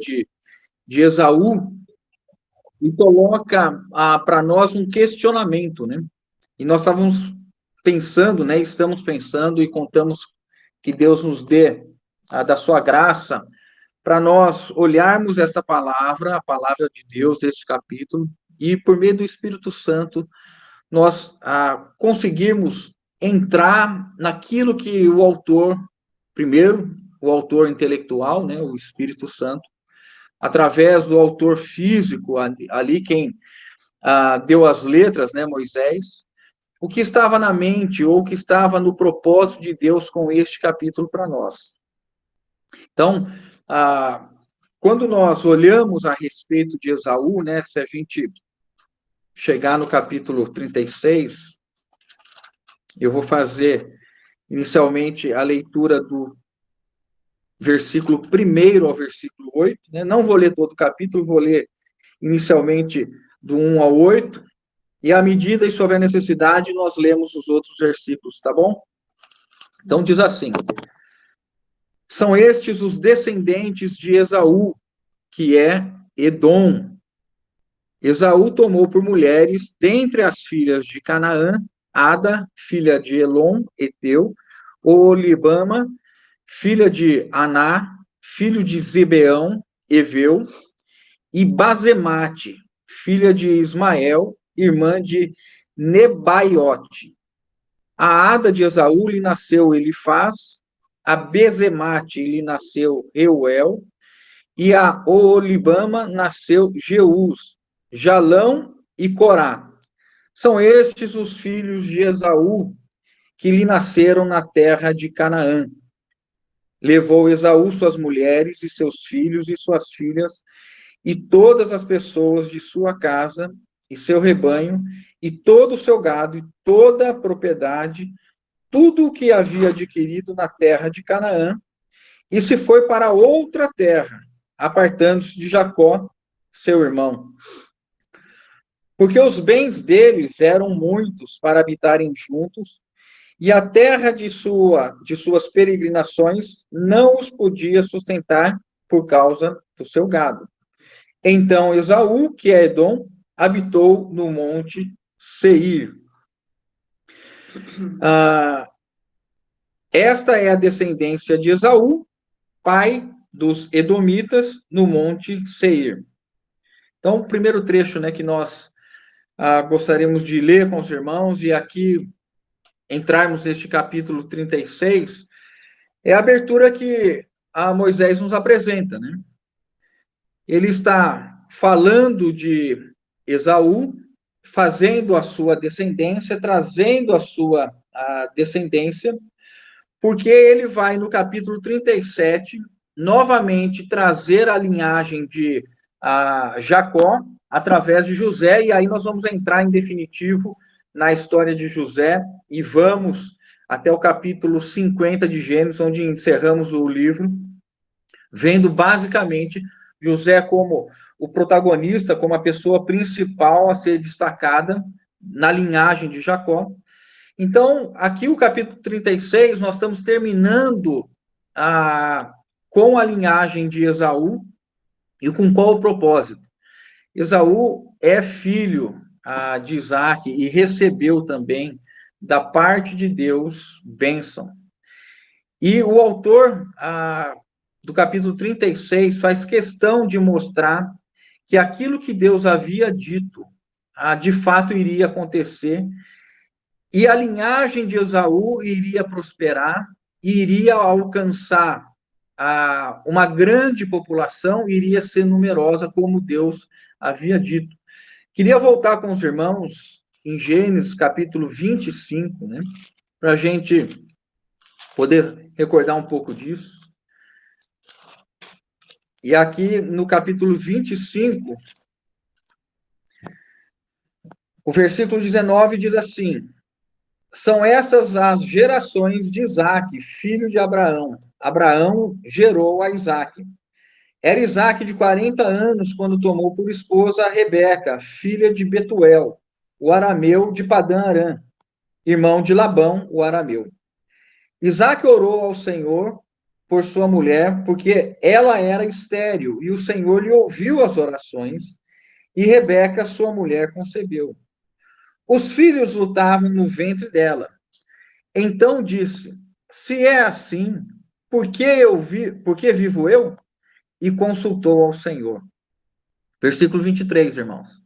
de Esaú e coloca para nós um questionamento, né? E nós estávamos pensando, né? Estamos pensando e contamos que Deus nos dê da sua graça para nós olharmos esta palavra, a palavra de Deus, este capítulo, e por meio do Espírito Santo, nós conseguirmos entrar naquilo que o autor, primeiro, o autor intelectual, né, o Espírito Santo, através do autor físico, ali quem deu as letras, né, Moisés, o que estava na mente ou o que estava no propósito de Deus com este capítulo para nós. Então, quando nós olhamos a respeito de Esaú, né, se a gente chegar no capítulo 36, eu vou fazer inicialmente a leitura do versículo 1 ao versículo 8, né? Não vou ler todo o capítulo, vou ler inicialmente do 1 ao 8, e à medida e sob a necessidade, nós lemos os outros versículos, tá bom? Então diz assim: são estes os descendentes de Esaú, que é Edom. Esaú tomou por mulheres, dentre as filhas de Canaã, Ada, filha de Elom, Eteu, Olibama, filha de Aná, filho de Zebeão, Eveu, e Bazemate, filha de Ismael, irmã de Nebaiote. A Ada de Esaú lhe nasceu Elifaz, a Bezemate lhe nasceu Euel, e a Olibama nasceu Jeús, Jalão e Corá. São estes os filhos de Esaú que lhe nasceram na terra de Canaã. Levou Esaú suas mulheres e seus filhos e suas filhas e todas as pessoas de sua casa e seu rebanho e todo o seu gado e toda a propriedade, tudo o que havia adquirido na terra de Canaã, e se foi para outra terra, apartando-se de Jacó, seu irmão. Porque os bens deles eram muitos para habitarem juntos, e a terra de suas peregrinações não os podia sustentar por causa do seu gado. Então Esaú, que é Edom, habitou no monte Seir. Esta é a descendência de Esaú, pai dos Edomitas, no monte Seir. Então, o primeiro trecho, né, que nós gostaríamos de ler com os irmãos, e aqui entrarmos neste capítulo 36, é a abertura que Moisés nos apresenta, né? Ele está falando de Esaú, fazendo a sua descendência, trazendo a sua descendência, porque ele vai, no capítulo 37, novamente trazer a linhagem de Jacó através de José, e aí nós vamos entrar em definitivo na história de José, e vamos até o capítulo 50 de Gênesis, onde encerramos o livro, vendo basicamente José como o protagonista, como a pessoa principal a ser destacada na linhagem de Jacó. Então, aqui o capítulo 36, nós estamos terminando com a linhagem de Esaú, e com qual o propósito? Esaú é filho de Isaac e recebeu também da parte de Deus bênção. E o autor do capítulo 36 faz questão de mostrar que aquilo que Deus havia dito de fato iria acontecer, e a linhagem de Esaú iria prosperar, iria alcançar uma grande população, iria ser numerosa, como Deus havia dito. Queria voltar com os irmãos em Gênesis, capítulo 25, né, para a gente poder recordar um pouco disso. E aqui no capítulo 25, o versículo 19 diz assim: são essas as gerações de Isaque, filho de Abraão. Abraão gerou a Isaque. Era Isaque de 40 anos quando tomou por esposa a Rebeca, filha de Betuel, o arameu de Padã Arã, irmão de Labão, o arameu. Isaque orou ao Senhor por sua mulher, porque ela era estéril, e o Senhor lhe ouviu as orações, e Rebeca, sua mulher, concebeu. Os filhos lutavam no ventre dela. Então disse: Se é assim, por que vivo eu? E consultou ao Senhor. Versículo 23, irmãos.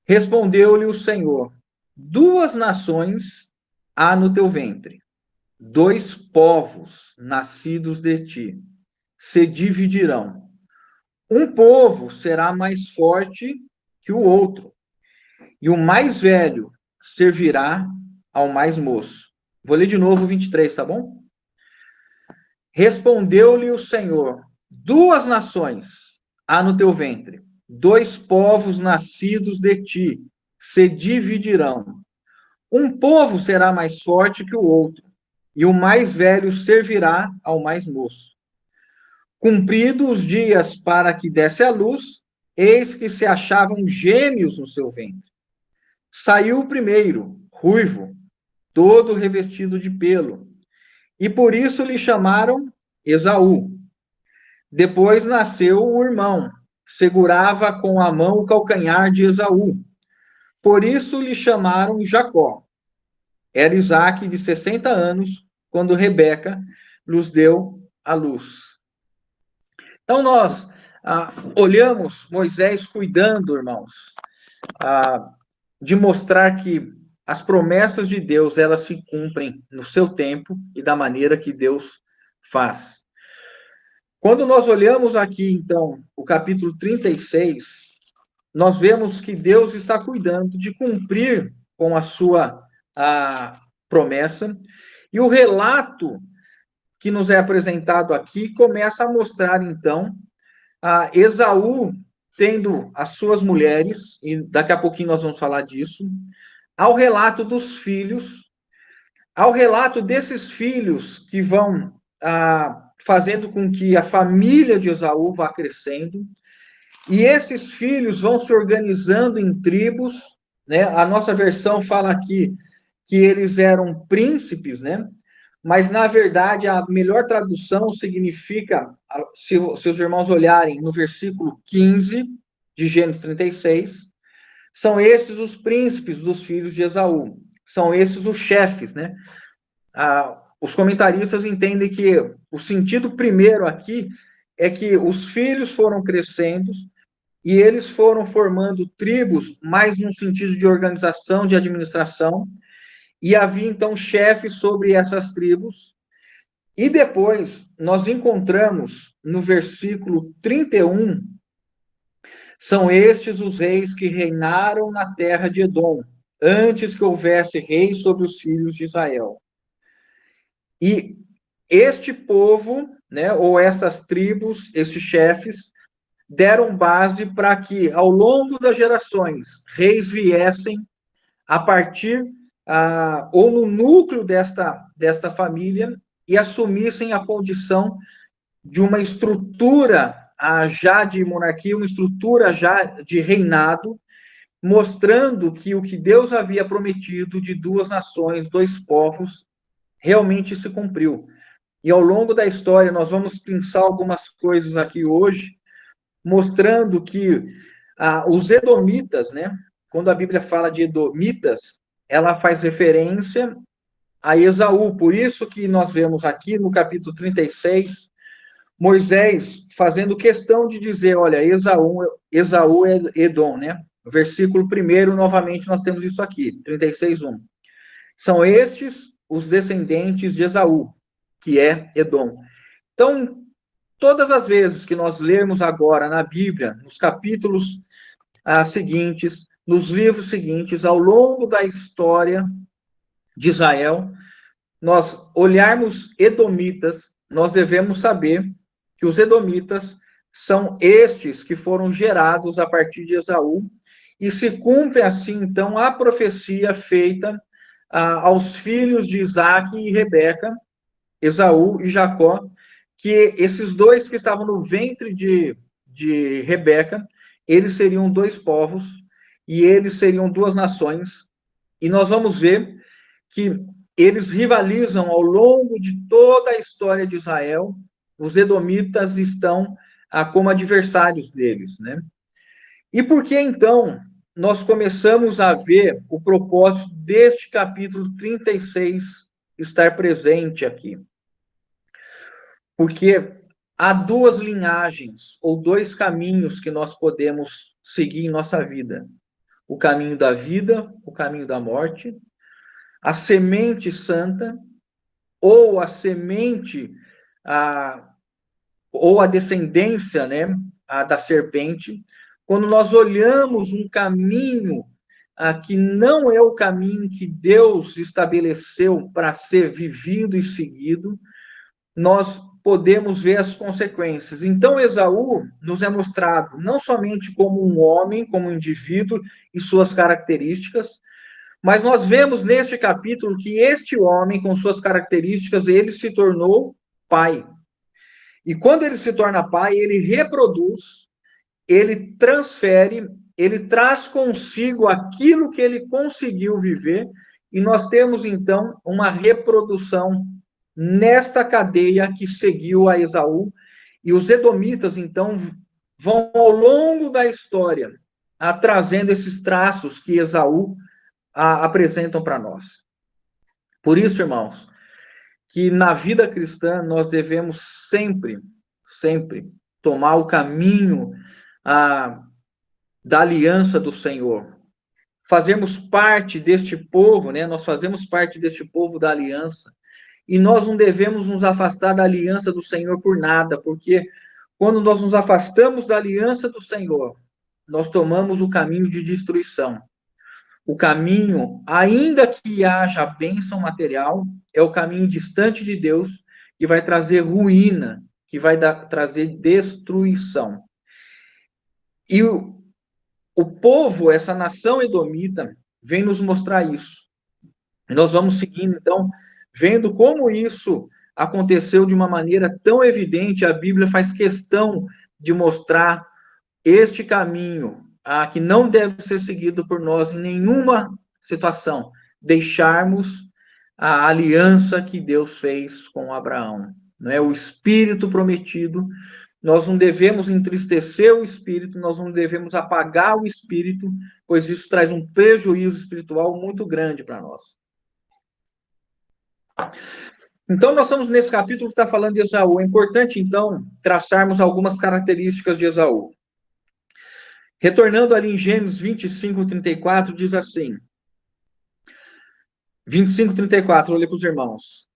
Respondeu-lhe o Senhor: Duas nações há no teu ventre, dois povos nascidos de ti se dividirão. Um povo será mais forte que o outro, e o mais velho servirá ao mais moço. Vou ler de novo o 23, tá bom? Respondeu-lhe o Senhor: Duas nações há no teu ventre, dois povos nascidos de ti se dividirão. Um povo será mais forte que o outro, e o mais velho servirá ao mais moço. Cumpridos os dias para que desse à luz, eis que se achavam gêmeos no seu ventre. Saiu o primeiro, ruivo, todo revestido de pelo, e por isso lhe chamaram Esaú. Depois nasceu o irmão, segurava com a mão o calcanhar de Esaú. Por isso lhe chamaram Jacó. Era Isaque de 60 anos, quando Rebeca lhes deu a luz. Então nós olhamos Moisés cuidando, irmãos, de mostrar que as promessas de Deus, elas se cumprem no seu tempo e da maneira que Deus faz. Quando nós olhamos aqui, então, o capítulo 36, nós vemos que Deus está cuidando de cumprir com a sua promessa, e o relato que nos é apresentado aqui começa a mostrar, então, Esaú tendo as suas mulheres, e daqui a pouquinho nós vamos falar disso, ao relato dos filhos, ao relato desses filhos que vão fazendo com que a família de Esaú vá crescendo, e esses filhos vão se organizando em tribos, né? A nossa versão fala aqui que eles eram príncipes, né? Mas, na verdade, a melhor tradução significa, se os irmãos olharem no versículo 15 de Gênesis 36, são esses os príncipes dos filhos de Esaú, são esses os chefes, né? Os comentaristas entendem que o sentido primeiro aqui é que os filhos foram crescendo e eles foram formando tribos, mais no sentido de organização, de administração, e havia então chefes sobre essas tribos. E depois nós encontramos no versículo 31, são estes os reis que reinaram na terra de Edom, antes que houvesse reis sobre os filhos de Israel. E este povo, né, ou essas tribos, esses chefes, deram base para que, ao longo das gerações, reis viessem a partir, ou no núcleo desta família, e assumissem a condição de uma estrutura já de monarquia, uma estrutura já de reinado, mostrando que o que Deus havia prometido de duas nações, dois povos, realmente se cumpriu. E ao longo da história, nós vamos pensar algumas coisas aqui hoje, mostrando que os edomitas, né, quando a Bíblia fala de edomitas, ela faz referência a Esaú. Por isso que nós vemos aqui no capítulo 36, Moisés fazendo questão de dizer, olha, Esaú é Edom, né? Versículo 1, novamente nós temos isso aqui, 36:1. São estes os descendentes de Esaú, que é Edom. Então, todas as vezes que nós lermos agora na Bíblia, nos capítulos seguintes, nos livros seguintes, ao longo da história de Israel, nós olharmos edomitas, nós devemos saber que os edomitas são estes que foram gerados a partir de Esaú, e se cumpre assim, então, a profecia feita aos filhos de Isaque e Rebeca, Esaú e Jacó, que esses dois que estavam no ventre de Rebeca, eles seriam dois povos, e eles seriam duas nações, e nós vamos ver que eles rivalizam ao longo de toda a história de Israel. Os edomitas estão como adversários deles, né? E por que, então, nós começamos a ver o propósito deste capítulo 36 estar presente aqui? Porque há duas linhagens, ou dois caminhos que nós podemos seguir em nossa vida. O caminho da vida, o caminho da morte, a semente santa, ou a semente, ou a descendência, né, da serpente. Quando nós olhamos um caminho que não é o caminho que Deus estabeleceu para ser vivido e seguido, nós podemos ver as consequências. Então, Esaú nos é mostrado não somente como um homem, como um indivíduo e suas características, mas nós vemos neste capítulo que este homem, com suas características, ele se tornou pai. E quando ele se torna pai, ele reproduz, ele transfere, ele traz consigo aquilo que ele conseguiu viver, e nós temos então uma reprodução nesta cadeia que seguiu a Esaú, e os edomitas então vão ao longo da história trazendo esses traços que Esaú apresentam para nós. Por isso, irmãos, que na vida cristã nós devemos sempre tomar o caminho da aliança do Senhor. Fazemos parte deste povo, né? Nós fazemos parte deste povo da aliança. E nós não devemos nos afastar da aliança do Senhor por nada, porque quando nós nos afastamos da aliança do Senhor, nós tomamos o caminho de destruição. O caminho, ainda que haja bênção material, é o caminho distante de Deus, que vai trazer ruína, que vai trazer destruição. E o povo, essa nação edomita, vem nos mostrar isso. Nós vamos seguindo, então, vendo como isso aconteceu de uma maneira tão evidente, a Bíblia faz questão de mostrar este caminho, que não deve ser seguido por nós em nenhuma situação, deixarmos a aliança que Deus fez com Abraão, não é? O Espírito prometido, nós não devemos entristecer o Espírito, nós não devemos apagar o Espírito, pois isso traz um prejuízo espiritual muito grande para nós. Então, nós estamos nesse capítulo que está falando de Esaú. É importante, então, traçarmos algumas características de Esaú. Retornando ali em Gênesis 25, 34, diz assim, 25, 34, olha para os irmãos.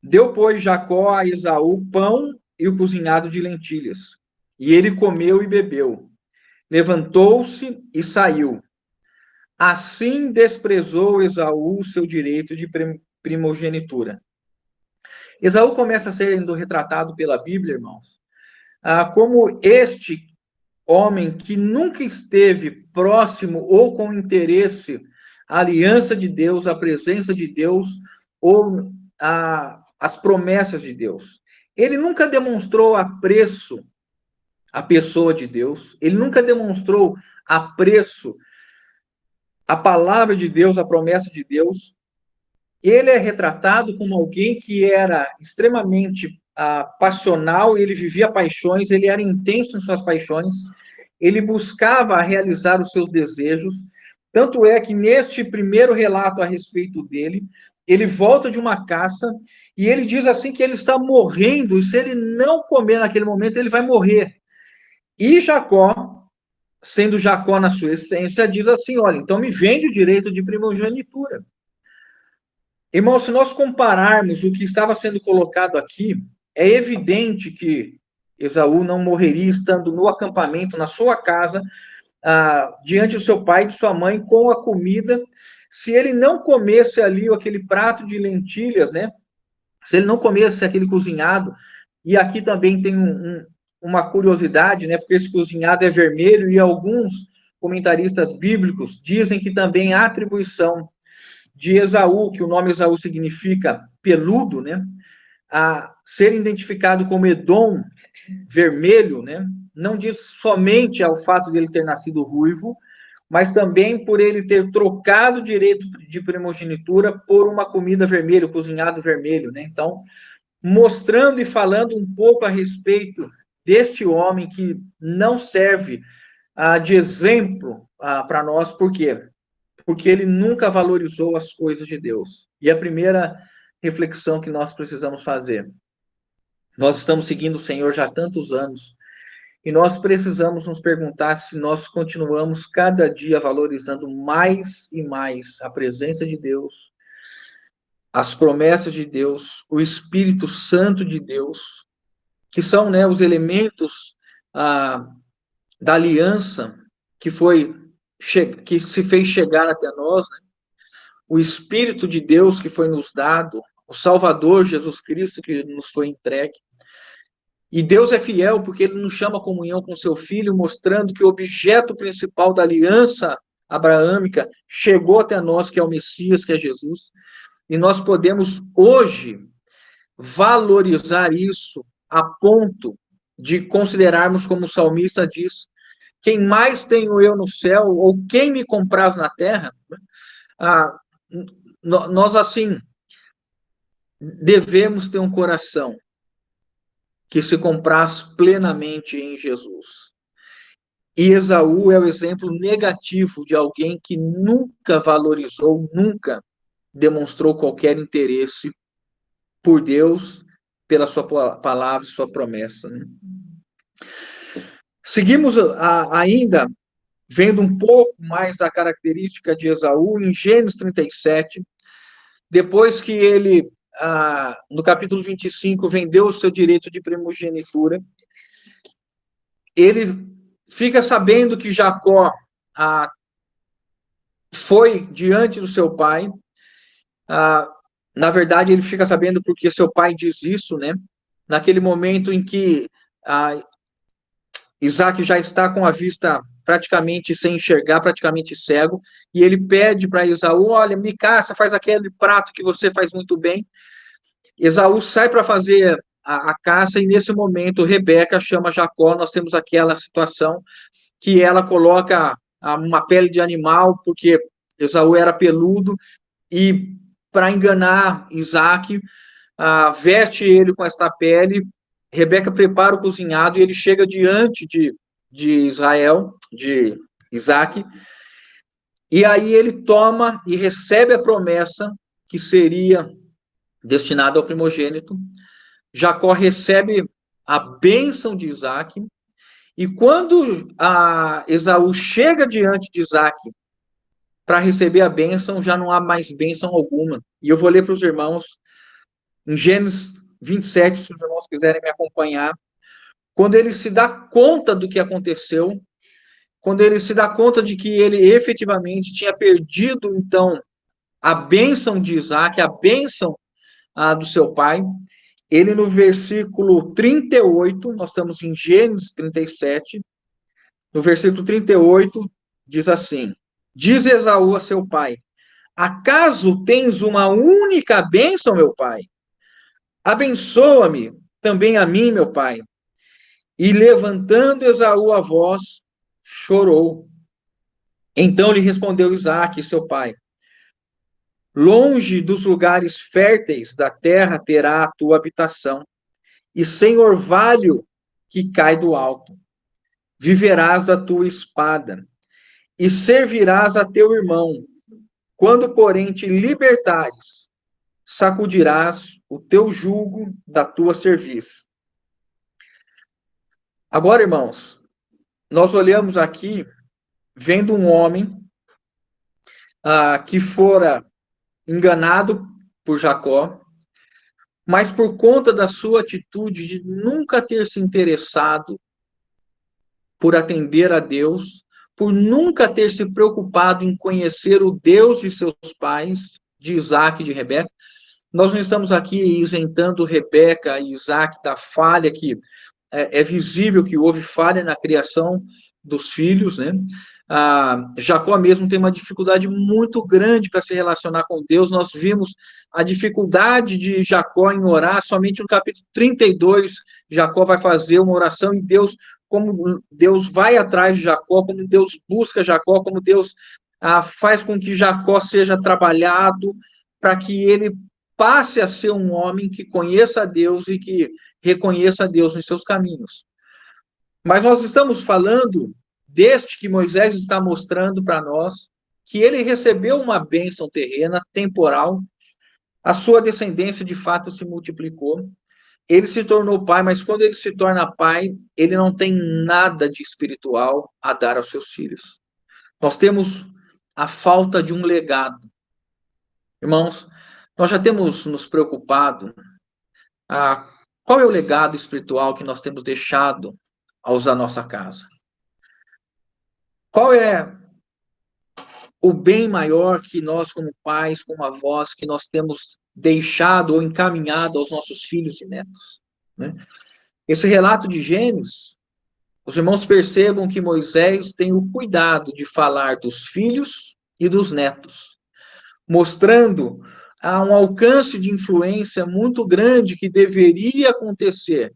Deu, pois, Jacó a Esaú pão e o cozinhado de lentilhas, e ele comeu e bebeu. Levantou-se e saiu. Assim desprezou Esaú o seu direito de primogenitura. Esaú começa sendo retratado pela Bíblia, irmãos, como este homem que nunca esteve próximo ou com interesse à aliança de Deus, à presença de Deus ou às promessas de Deus. Ele nunca demonstrou apreço à pessoa de Deus, ele nunca demonstrou apreço à palavra de Deus, à promessa de Deus. Ele é retratado como alguém que era extremamente passional, ele vivia paixões, ele era intenso em suas paixões, ele buscava realizar os seus desejos, tanto é que neste primeiro relato a respeito dele, ele volta de uma caça e ele diz assim que ele está morrendo, e se ele não comer naquele momento, ele vai morrer. E Jacó, sendo Jacó na sua essência, diz assim, olha, então me vende o direito de primogenitura. Irmão, se nós compararmos o que estava sendo colocado aqui, é evidente que Esaú não morreria estando no acampamento, na sua casa, diante do seu pai e de sua mãe, com a comida. Se ele não comesse ali aquele prato de lentilhas, né? Se ele não comesse aquele cozinhado, e aqui também tem uma curiosidade, né? Porque esse cozinhado é vermelho, e alguns comentaristas bíblicos dizem que também há atribuição de Esaú, que o nome Esaú significa peludo, né? A ser identificado como Edom, vermelho, né? Não diz somente ao fato de ele ter nascido ruivo, mas também por ele ter trocado o direito de primogenitura por uma comida vermelha, cozinhado vermelho, né? Então, mostrando e falando um pouco a respeito deste homem que não serve de exemplo para nós, por quê? Porque ele nunca valorizou as coisas de Deus. E a primeira reflexão que nós precisamos fazer: nós estamos seguindo o Senhor já há tantos anos, e nós precisamos nos perguntar se nós continuamos cada dia valorizando mais e mais a presença de Deus, as promessas de Deus, o Espírito Santo de Deus, que são, né, os elementos da aliança que se fez chegar até nós, né? O Espírito de Deus que foi nos dado, o Salvador Jesus Cristo que nos foi entregue. E Deus é fiel porque ele nos chama a comunhão com seu Filho, mostrando que o objeto principal da aliança abraâmica chegou até nós, que é o Messias, que é Jesus. E nós podemos hoje valorizar isso a ponto de considerarmos, como o salmista diz, quem mais tenho eu no céu, ou quem me compraz na terra. Nós, assim, devemos ter um coração que se compraz plenamente em Jesus. E Esaú é o exemplo negativo de alguém que nunca valorizou, nunca demonstrou qualquer interesse por Deus, pela sua palavra e sua promessa. Né? Seguimos ainda vendo um pouco mais da característica de Esaú em Gênesis 37, depois que ele, no capítulo 25, vendeu o seu direito de primogenitura, ele fica sabendo que Jacó foi diante do seu pai. Na verdade, ele fica sabendo porque seu pai diz isso, né? Naquele momento em que Isaac já está com a vista praticamente sem enxergar, praticamente cego, e ele pede para Esaú: olha, me caça, faz aquele prato que você faz muito bem. Esaú sai para fazer a caça, e nesse momento Rebeca chama Jacó. Nós temos aquela situação que ela coloca uma pele de animal, porque Esaú era peludo, e para enganar Isaac, veste ele com esta pele. Rebeca prepara o cozinhado e ele chega diante de Israel, de Isaac, e aí ele toma e recebe a promessa que seria destinada ao primogênito. Jacó recebe a bênção de Isaac, e quando Esaú chega diante de Isaac para receber a bênção, já não há mais bênção alguma. E eu vou ler para os irmãos em Gênesis 27, se os irmãos quiserem me acompanhar, quando ele se dá conta do que aconteceu, quando ele se dá conta de que ele efetivamente tinha perdido, então, a bênção de Isaac, a bênção do seu pai, ele no versículo 38, nós estamos em Gênesis 37, no versículo 38, diz assim: diz Esaú a seu pai: acaso tens uma única bênção, meu pai? Abençoa-me também a mim, meu pai. E levantando Esaú a voz, chorou. Então lhe respondeu Isaque, seu pai: longe dos lugares férteis da terra terá a tua habitação, e sem orvalho que cai do alto. Viverás da tua espada, e servirás a teu irmão. Quando, porém, te libertares, sacudirás o teu jugo da tua cerviz. Agora, irmãos, nós olhamos aqui, vendo um homem que fora enganado por Jacó, mas por conta da sua atitude de nunca ter se interessado por atender a Deus, por nunca ter se preocupado em conhecer o Deus de seus pais, de Isaac e de Rebeca. Nós não estamos aqui isentando Rebeca e Isaac da falha, que é visível que houve falha na criação dos filhos, né? Jacó mesmo tem uma dificuldade muito grande para se relacionar com Deus. Nós vimos a dificuldade de Jacó em orar. Somente no capítulo 32, Jacó vai fazer uma oração e Deus como Deus vai atrás de Jacó, como Deus busca Jacó, como Deus faz com que Jacó seja trabalhado para que ele passe a ser um homem que conheça a Deus e que reconheça a Deus nos seus caminhos. Mas nós estamos falando deste que Moisés está mostrando para nós, que ele recebeu uma bênção terrena, temporal, a sua descendência de fato se multiplicou, ele se tornou pai, mas quando ele se torna pai, ele não tem nada de espiritual a dar aos seus filhos. Nós temos a falta de um legado. Irmãos, nós já temos nos preocupado qual é o legado espiritual que nós temos deixado aos da nossa casa? Qual é o bem maior que nós, como pais, como avós, que nós temos deixado ou encaminhado aos nossos filhos e netos? Né? Esse relato de Gênesis, os irmãos percebam que Moisés tem o cuidado de falar dos filhos e dos netos, mostrando um alcance de influência muito grande que deveria acontecer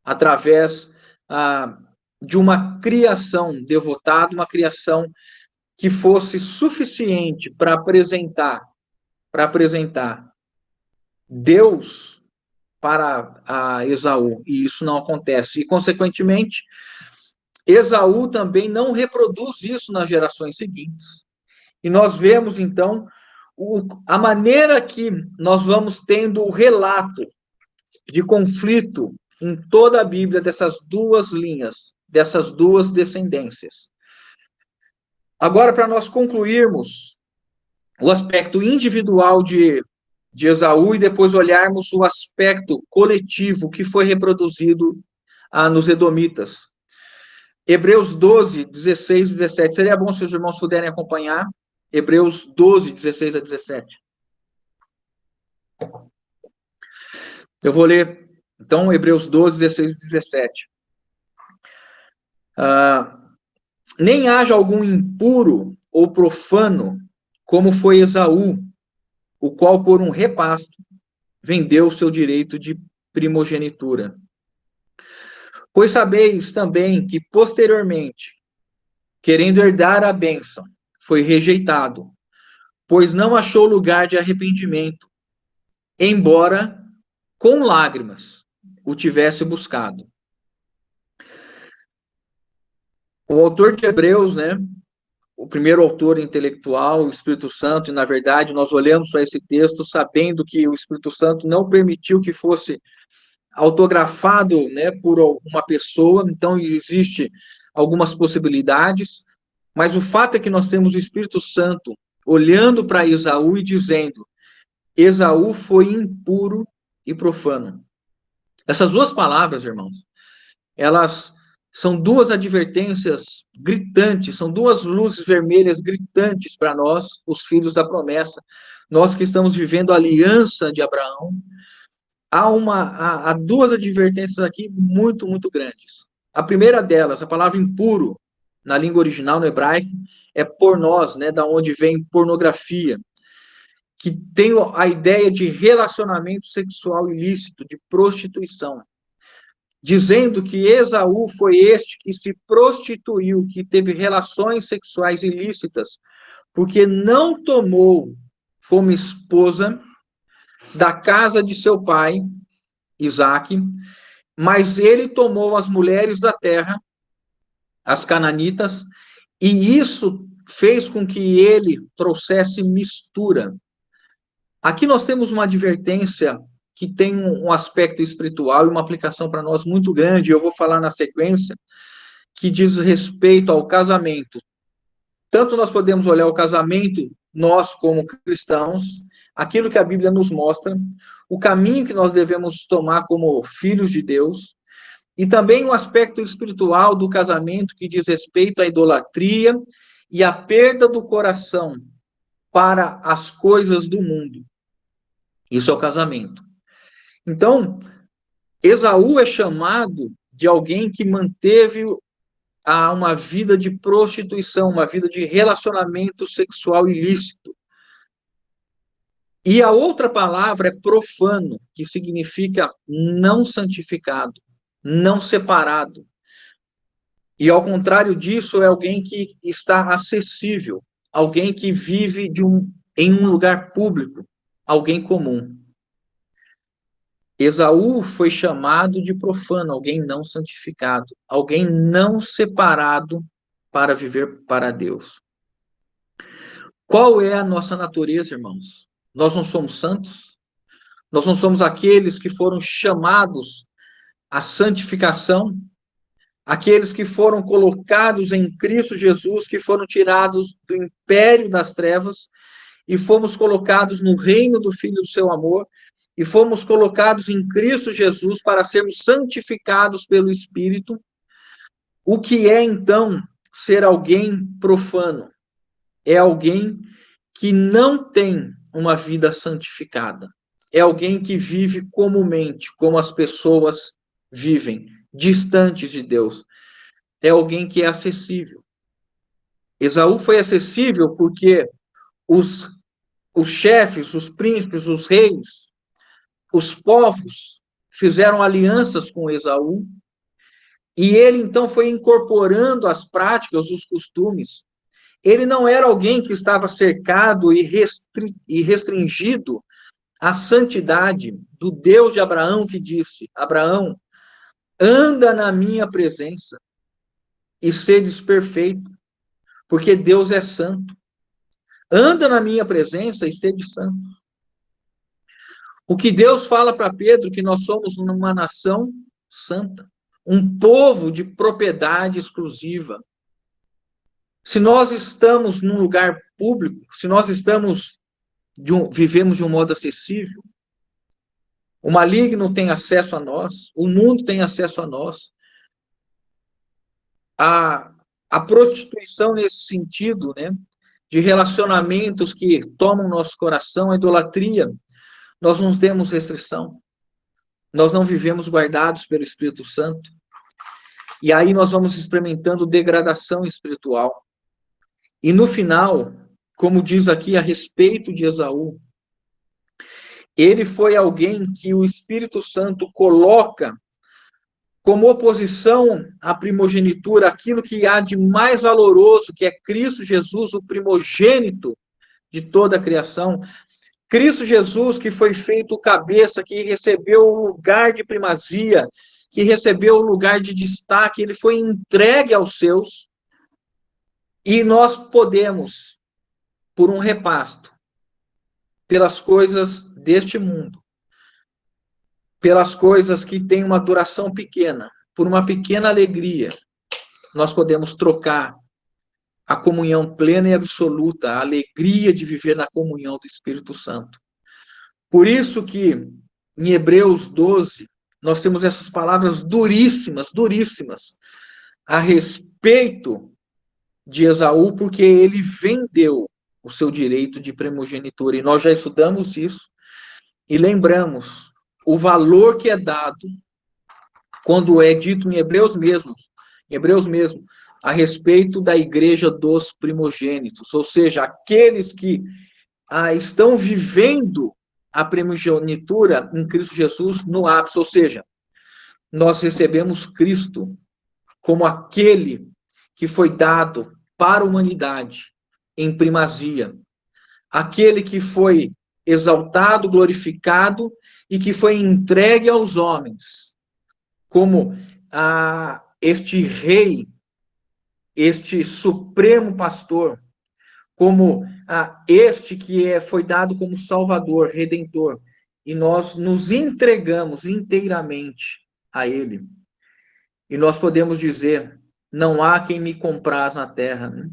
através de uma criação devotada, uma criação que fosse suficiente para apresentar Deus para Esaú, e isso não acontece. E, consequentemente, Esaú também não reproduz isso nas gerações seguintes. E nós vemos, então, a maneira que nós vamos tendo o relato de conflito em toda a Bíblia dessas duas linhas, dessas duas descendências. Agora, para nós concluirmos o aspecto individual de Esaú e depois olharmos o aspecto coletivo que foi reproduzido nos Edomitas. Hebreus 12, 16 e 17. Seria bom se os irmãos puderem acompanhar. Hebreus 12, 16 a 17. Eu vou ler, então, Hebreus 12, 16 e 17. Nem haja algum impuro ou profano, como foi Esaú, o qual, por um repasto, vendeu o seu direito de primogenitura. Pois sabeis também que, posteriormente, querendo herdar a bênção, foi rejeitado, pois não achou lugar de arrependimento, embora com lágrimas o tivesse buscado. O autor de Hebreus, né, o primeiro autor intelectual, o Espírito Santo, e na verdade nós olhamos para esse texto sabendo que o Espírito Santo não permitiu que fosse autografado, né, por uma pessoa, então existe algumas possibilidades, mas o fato é que nós temos o Espírito Santo olhando para Esaú e dizendo: Esaú foi impuro e profano. Essas duas palavras, irmãos, elas são duas advertências gritantes, são duas luzes vermelhas gritantes para nós, os filhos da promessa, nós que estamos vivendo a aliança de Abraão. Há duas advertências aqui muito, muito grandes. A primeira delas, a palavra impuro, na língua original, no hebraico, é pornós, né, da onde vem pornografia, que tem a ideia de relacionamento sexual ilícito, de prostituição, dizendo que Esaú foi este que se prostituiu, que teve relações sexuais ilícitas, porque não tomou como esposa da casa de seu pai, Isaque, mas ele tomou as mulheres da terra, as cananitas, e isso fez com que ele trouxesse mistura. Aqui nós temos uma advertência que tem um aspecto espiritual e uma aplicação para nós muito grande, eu vou falar na sequência, que diz respeito ao casamento. Tanto nós podemos olhar o casamento, nós como cristãos, aquilo que a Bíblia nos mostra, o caminho que nós devemos tomar como filhos de Deus, e também o aspecto espiritual do casamento que diz respeito à idolatria e à perda do coração para as coisas do mundo. Isso é o casamento. Então, Esaú é chamado de alguém que manteve uma vida de prostituição, uma vida de relacionamento sexual ilícito. E a outra palavra é profano, que significa não santificado, não separado. E, ao contrário disso, é alguém que está acessível, alguém que vive em um lugar público, alguém comum. Esaú foi chamado de profano, alguém não santificado, alguém não separado para viver para Deus. Qual é a nossa natureza, irmãos? Nós não somos santos? Nós não somos aqueles que foram chamados à santificação? Aqueles que foram colocados em Cristo Jesus, que foram tirados do império das trevas e fomos colocados no reino do Filho do seu amor, e fomos colocados em Cristo Jesus para sermos santificados pelo Espírito. O que é, então, ser alguém profano? É alguém que não tem uma vida santificada. É alguém que vive comumente, como as pessoas vivem, distantes de Deus. É alguém que é acessível. Esaú foi acessível porque os chefes, os príncipes, os reis, os povos fizeram alianças com Esaú, e ele então foi incorporando as práticas, os costumes. Ele não era alguém que estava cercado e restringido à santidade do Deus de Abraão, que disse: Abraão, anda na minha presença e sedes perfeito, porque Deus é santo. Anda na minha presença e sede santo. O que Deus fala para Pedro, que nós somos uma nação santa, um povo de propriedade exclusiva. Se nós estamos num lugar público, se nós vivemos de um modo acessível, o maligno tem acesso a nós, o mundo tem acesso a nós. A prostituição nesse sentido, né, de relacionamentos que tomam nosso coração, a idolatria, nós não temos restrição. Nós não vivemos guardados pelo Espírito Santo. E aí nós vamos experimentando degradação espiritual. E no final, como diz aqui a respeito de Esaú, ele foi alguém que o Espírito Santo coloca como oposição à primogenitura, aquilo que há de mais valoroso, que é Cristo Jesus, o primogênito de toda a criação. Cristo Jesus, que foi feito cabeça, que recebeu o lugar de primazia, que recebeu o lugar de destaque, ele foi entregue aos seus, e nós podemos, por um repasto, pelas coisas deste mundo, pelas coisas que têm uma duração pequena, por uma pequena alegria, nós podemos trocar a comunhão plena e absoluta, a alegria de viver na comunhão do Espírito Santo. Por isso que, em Hebreus 12, nós temos essas palavras duríssimas, duríssimas, a respeito de Esaú, porque ele vendeu o seu direito de primogenitura. E nós já estudamos isso e lembramos o valor que é dado quando é dito em Hebreus mesmo, a respeito da igreja dos primogênitos, ou seja, aqueles que estão vivendo a primogenitura em Cristo Jesus no ápice, ou seja, nós recebemos Cristo como aquele que foi dado para a humanidade em primazia, aquele que foi exaltado, glorificado e que foi entregue aos homens como este rei, este supremo pastor, como este que foi dado como Salvador, Redentor, e nós nos entregamos inteiramente a Ele. E nós podemos dizer, não há quem me compraz na terra. Né?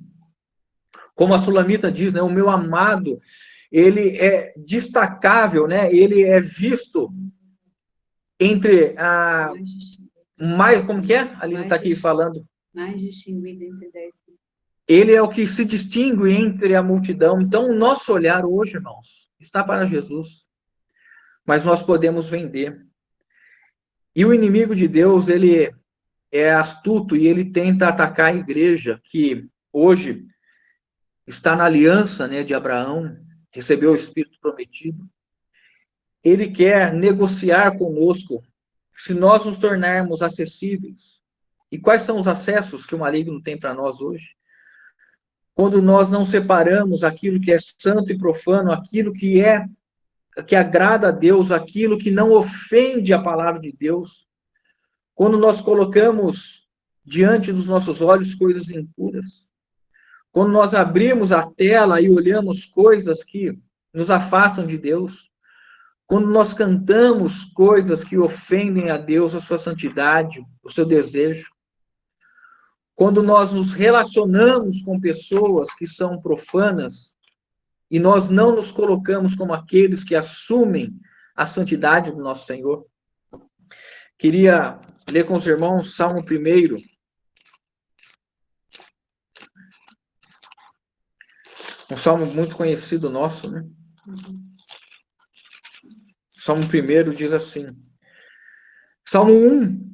Como a Sulamita diz, né, o meu amado, ele é destacável, né? Ele é visto entre mais, como que é? A Aline está aqui falando. Mais distinguido entre 10. Ele é o que se distingue entre a multidão. Então, o nosso olhar hoje, irmãos, está para Jesus. Mas nós podemos vender. E o inimigo de Deus, ele é astuto e ele tenta atacar a igreja, que hoje está na aliança, né, de Abraão, recebeu o Espírito prometido. Ele quer negociar conosco, se nós nos tornarmos acessíveis, E quais são os acessos que o maligno tem para nós hoje? Quando nós não separamos aquilo que é santo e profano, aquilo que agrada a Deus, aquilo que não ofende a palavra de Deus, quando nós colocamos diante dos nossos olhos coisas impuras, quando nós abrimos a tela e olhamos coisas que nos afastam de Deus, quando nós cantamos coisas que ofendem a Deus, a sua santidade, o seu desejo, quando nós nos relacionamos com pessoas que são profanas e nós não nos colocamos como aqueles que assumem a santidade do nosso Senhor. Queria ler com os irmãos Salmo 1, um salmo muito conhecido nosso, né? Salmo 1 diz assim, Salmo 1,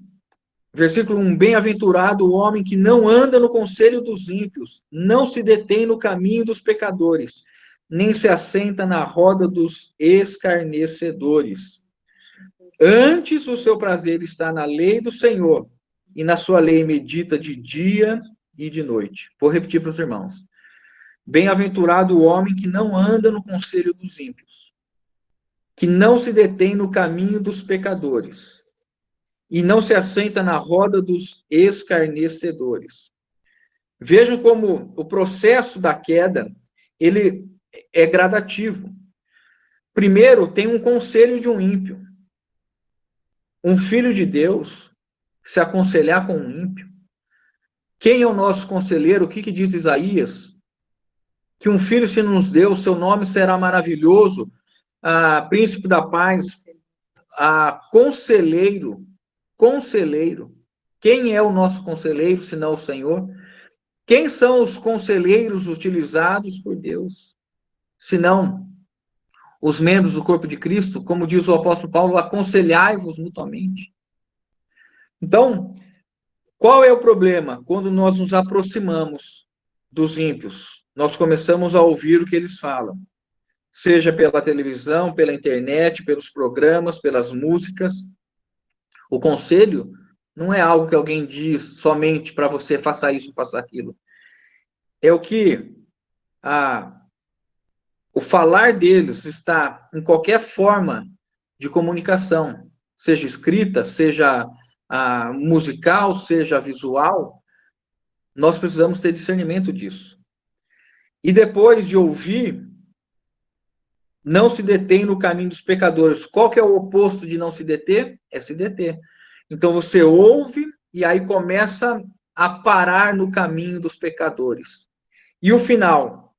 versículo 1, bem-aventurado o homem que não anda no conselho dos ímpios, não se detém no caminho dos pecadores, nem se assenta na roda dos escarnecedores. Antes o seu prazer está na lei do Senhor, e na sua lei medita de dia e de noite. Vou repetir para os irmãos. Bem-aventurado o homem que não anda no conselho dos ímpios, que não se detém no caminho dos pecadores, e não se assenta na roda dos escarnecedores. Vejam como o processo da queda, ele é gradativo. Primeiro, tem um conselho de um ímpio. Um filho de Deus se aconselhar com um ímpio. Quem é o nosso conselheiro? O que diz Isaías? Que um filho se nos deu, seu nome será maravilhoso, príncipe da paz, conselheiro. Conselheiro. Quem é o nosso conselheiro, senão o Senhor? Quem são os conselheiros utilizados por Deus? Senão os membros do corpo de Cristo, como diz o apóstolo Paulo, aconselhai-vos mutuamente. Então, qual é o problema? Quando nós nos aproximamos dos ímpios, nós começamos a ouvir o que eles falam, seja pela televisão, pela internet, pelos programas, pelas músicas. O conselho não é algo que alguém diz somente para você, faça isso, faça aquilo. É o que o falar deles está em qualquer forma de comunicação, seja escrita, seja musical, seja visual, nós precisamos ter discernimento disso. E depois de ouvir, não se detém no caminho dos pecadores. Qual que é o oposto de não se deter? É se deter. Então você ouve e aí começa a parar no caminho dos pecadores. E o final?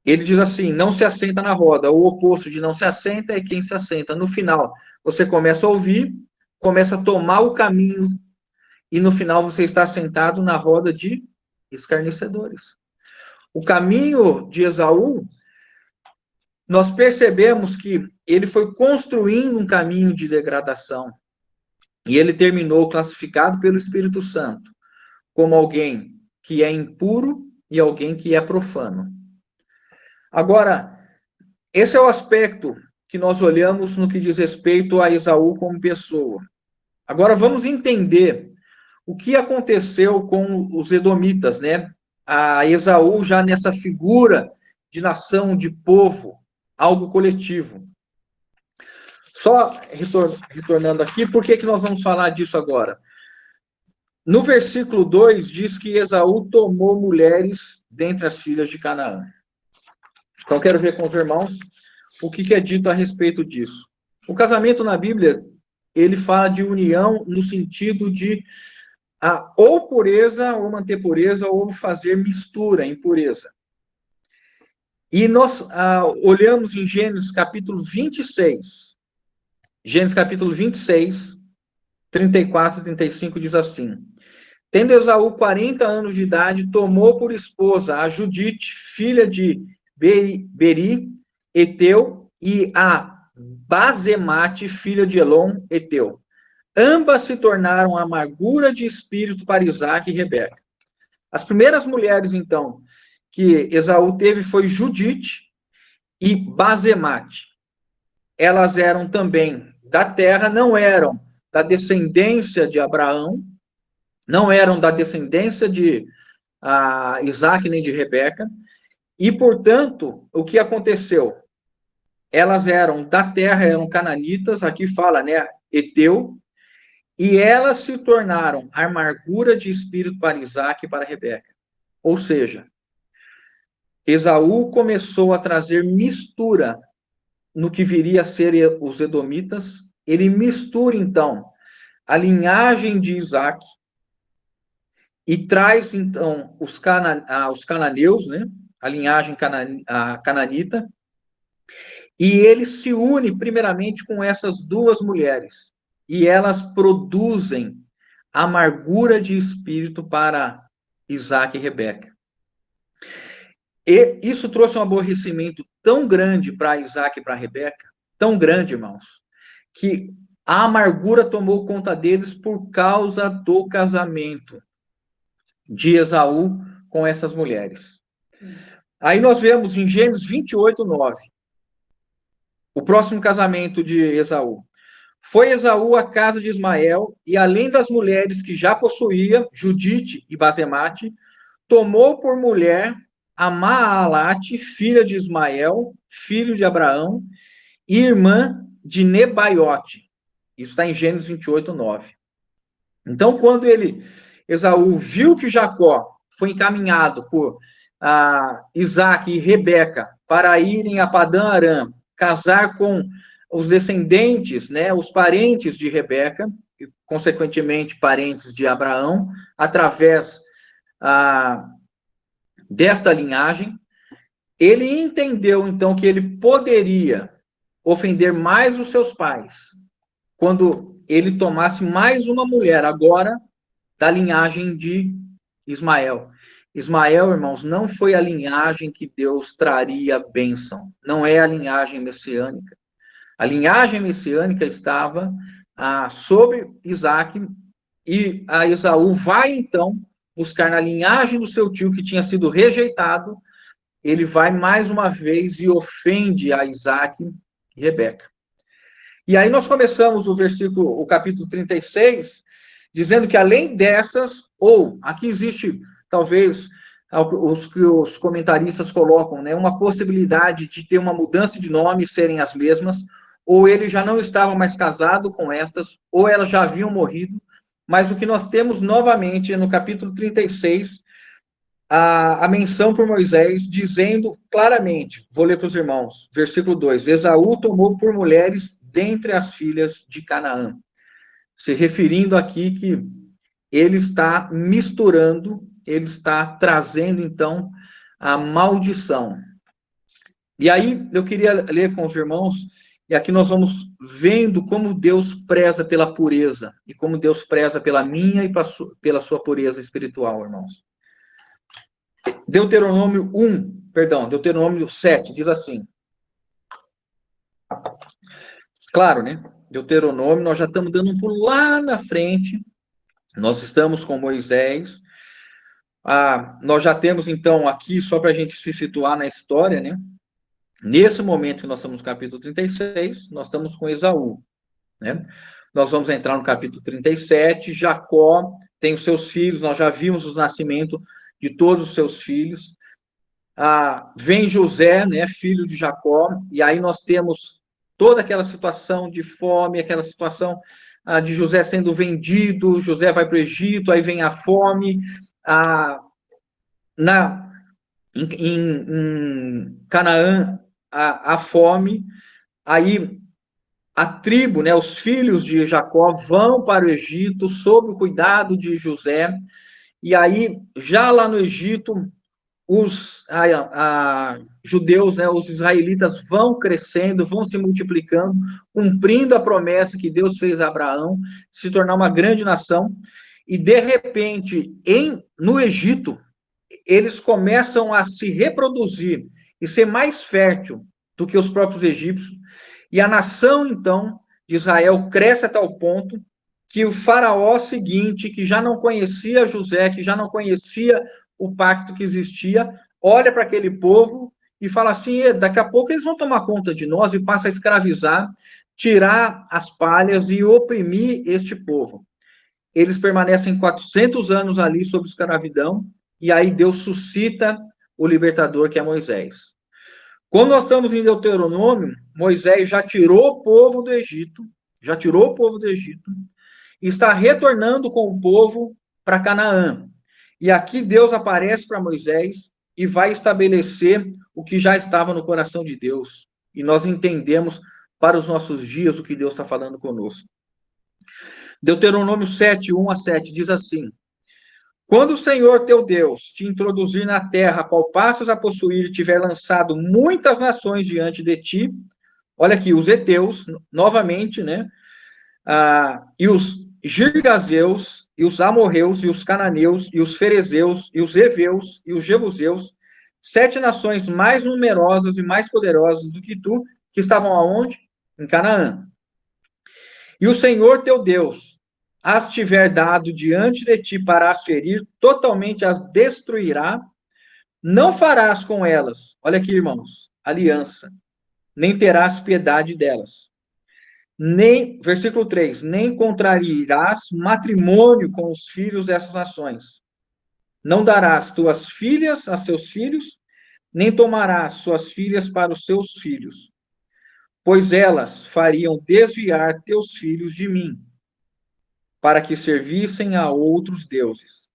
Ele diz assim, não se assenta na roda. O oposto de não se assenta é quem se assenta. No final, você começa a ouvir, começa a tomar o caminho, e no final você está sentado na roda de escarnecedores. O caminho de Esaú, nós percebemos que ele foi construindo um caminho de degradação. E ele terminou classificado pelo Espírito Santo como alguém que é impuro e alguém que é profano. Agora, esse é o aspecto que nós olhamos no que diz respeito a Esaú como pessoa. Agora, vamos entender o que aconteceu com os edomitas, né? A Esaú já nessa figura de nação, de povo, algo coletivo. Só retornando aqui, por que nós vamos falar disso agora? No versículo 2, diz que Esaú tomou mulheres dentre as filhas de Canaã. Então, quero ver com os irmãos o que é dito a respeito disso. O casamento na Bíblia, ele fala de união no sentido de ou pureza, ou manter pureza, ou fazer mistura, impureza. E nós olhamos em Gênesis capítulo 26. Gênesis capítulo 26, 34 e 35 diz assim: tendo Esaú 40 anos de idade, tomou por esposa a Judite, filha de Beri, Eteu, e a Bazemate, filha de Elon, Eteu. Ambas se tornaram amargura de espírito para Isaque e Rebeca. As primeiras mulheres, então, que Esaú teve foi Judite e Bazemate. Elas eram também da terra, não eram da descendência de Abraão, não eram da descendência de Isaac nem de Rebeca, e, portanto, o que aconteceu? Elas eram da terra, eram cananitas, aqui fala, né, Eteu, e elas se tornaram amargura de espírito para Isaac e para Rebeca. Ou seja, Esaú começou a trazer mistura no que viria a ser os edomitas. Ele mistura, então, a linhagem de Isaac e traz, então, os cananeus, né, a linhagem cananita, e ele se une, primeiramente, com essas duas mulheres. E elas produzem amargura de espírito para Isaac e Rebeca. E isso trouxe um aborrecimento tão grande para Isaac e para Rebeca, tão grande, irmãos, que a amargura tomou conta deles por causa do casamento de Esaú com essas mulheres. Aí nós vemos em Gênesis 28, 9, o próximo casamento de Esaú. Foi Esaú à casa de Ismael, e além das mulheres que já possuía, Judite e Basemate, tomou por mulher a Maalate, filha de Ismael, filho de Abraão, e irmã de Nebaiote. Isso está em Gênesis 28, 9. Então, quando Esaú viu que Jacó foi encaminhado por Isaac e Rebeca para irem a Padã Aram, casar com os descendentes, né, os parentes de Rebeca, e, consequentemente, parentes de Abraão, através desta linhagem, ele entendeu, então, que ele poderia ofender mais os seus pais quando ele tomasse mais uma mulher, agora, da linhagem de Ismael. Ismael, irmãos, não foi a linhagem que Deus traria bênção. Não é a linhagem messiânica. A linhagem messiânica estava sobre Isaac, e a Esaú vai, então, buscar na linhagem do seu tio, que tinha sido rejeitado. Ele vai mais uma vez e ofende a Isaac e Rebeca. E aí nós começamos o capítulo 36, dizendo que além dessas, ou aqui existe, talvez, os que os comentaristas colocam, né, uma possibilidade de ter uma mudança de nome, serem as mesmas, ou ele já não estava mais casado com estas, ou elas já haviam morrido, mas o que nós temos novamente no capítulo 36, a menção por Moisés, dizendo claramente, vou ler para os irmãos, versículo 2, Esaú tomou por mulheres dentre as filhas de Canaã, se referindo aqui que ele está misturando, ele está trazendo, então, a maldição. E aí, eu queria ler com os irmãos, e aqui nós vamos vendo como Deus preza pela pureza, e como Deus preza pela minha e pela sua pureza espiritual, irmãos. Deuteronômio 7, diz assim. Claro, né? Deuteronômio, nós já estamos dando um pulo lá na frente, nós estamos com Moisés, nós já temos, então, aqui, só para a gente se situar na história, né? Nesse momento que nós estamos no capítulo 36, nós estamos com Esaú, né? Nós vamos entrar no capítulo 37, Jacó tem os seus filhos, nós já vimos o nascimento de todos os seus filhos. Vem José, né, filho de Jacó, e aí nós temos toda aquela situação de fome, aquela situação de José sendo vendido, José vai para o Egito, aí vem a fome, em Canaã, a fome, aí a tribo, né, os filhos de Jacó vão para o Egito sob o cuidado de José, e aí, já lá no Egito, os judeus, né, os israelitas vão crescendo, vão se multiplicando, cumprindo a promessa que Deus fez a Abraão, se tornar uma grande nação, e de repente, no Egito, eles começam a se reproduzir e ser mais fértil do que os próprios egípcios, e a nação, então, de Israel cresce a tal ponto que o faraó seguinte, que já não conhecia José, que já não conhecia o pacto que existia, olha para aquele povo e fala assim, daqui a pouco eles vão tomar conta de nós, e passa a escravizar tirar as palhas e oprimir este povo. Eles permanecem 400 anos ali sob escravidão, e aí Deus suscita o libertador, que é Moisés. Quando nós estamos em Deuteronômio, Moisés já tirou o povo do Egito, e está retornando com o povo para Canaã. E aqui Deus aparece para Moisés e vai estabelecer o que já estava no coração de Deus. E nós entendemos para os nossos dias o que Deus está falando conosco. Deuteronômio 7, 1 a 7 diz assim: quando o Senhor teu Deus te introduzir na terra, a qual passas a possuir, e tiver lançado muitas nações diante de ti, olha aqui, os heteus, novamente, né? E os girgazeus, e os amorreus, e os cananeus, e os ferezeus, e os heveus, e os jebuseus, 7 nações mais numerosas e mais poderosas do que tu, que estavam aonde? Em Canaã. E o Senhor teu Deus as tiver dado diante de ti para as ferir, totalmente as destruirá, não farás com elas, olha aqui, irmãos, aliança, nem terás piedade delas. Nem, versículo 3, nem contrariarás matrimônio com os filhos dessas nações. Não darás tuas filhas a seus filhos, nem tomarás suas filhas para os seus filhos, pois elas fariam desviar teus filhos de mim, para que servissem a outros deuses.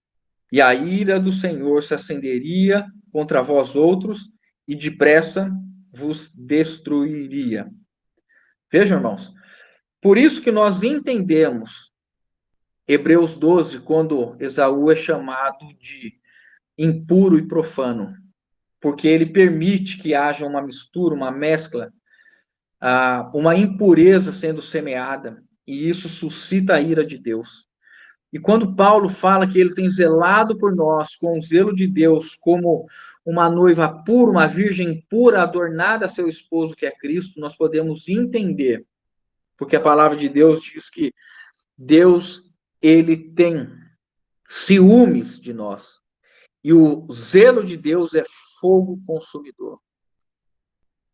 E a ira do Senhor se acenderia contra vós outros, e depressa vos destruiria. Vejam, irmãos, por isso que nós entendemos Hebreus 12, quando Esaú é chamado de impuro e profano, porque ele permite que haja uma mistura, uma mescla, uma impureza sendo semeada, e isso suscita a ira de Deus. E quando Paulo fala que ele tem zelado por nós com o zelo de Deus, como uma noiva pura, uma virgem pura, adornada a seu esposo, que é Cristo, nós podemos entender, porque a palavra de Deus diz que Deus, ele tem ciúmes de nós. E o zelo de Deus é fogo consumidor.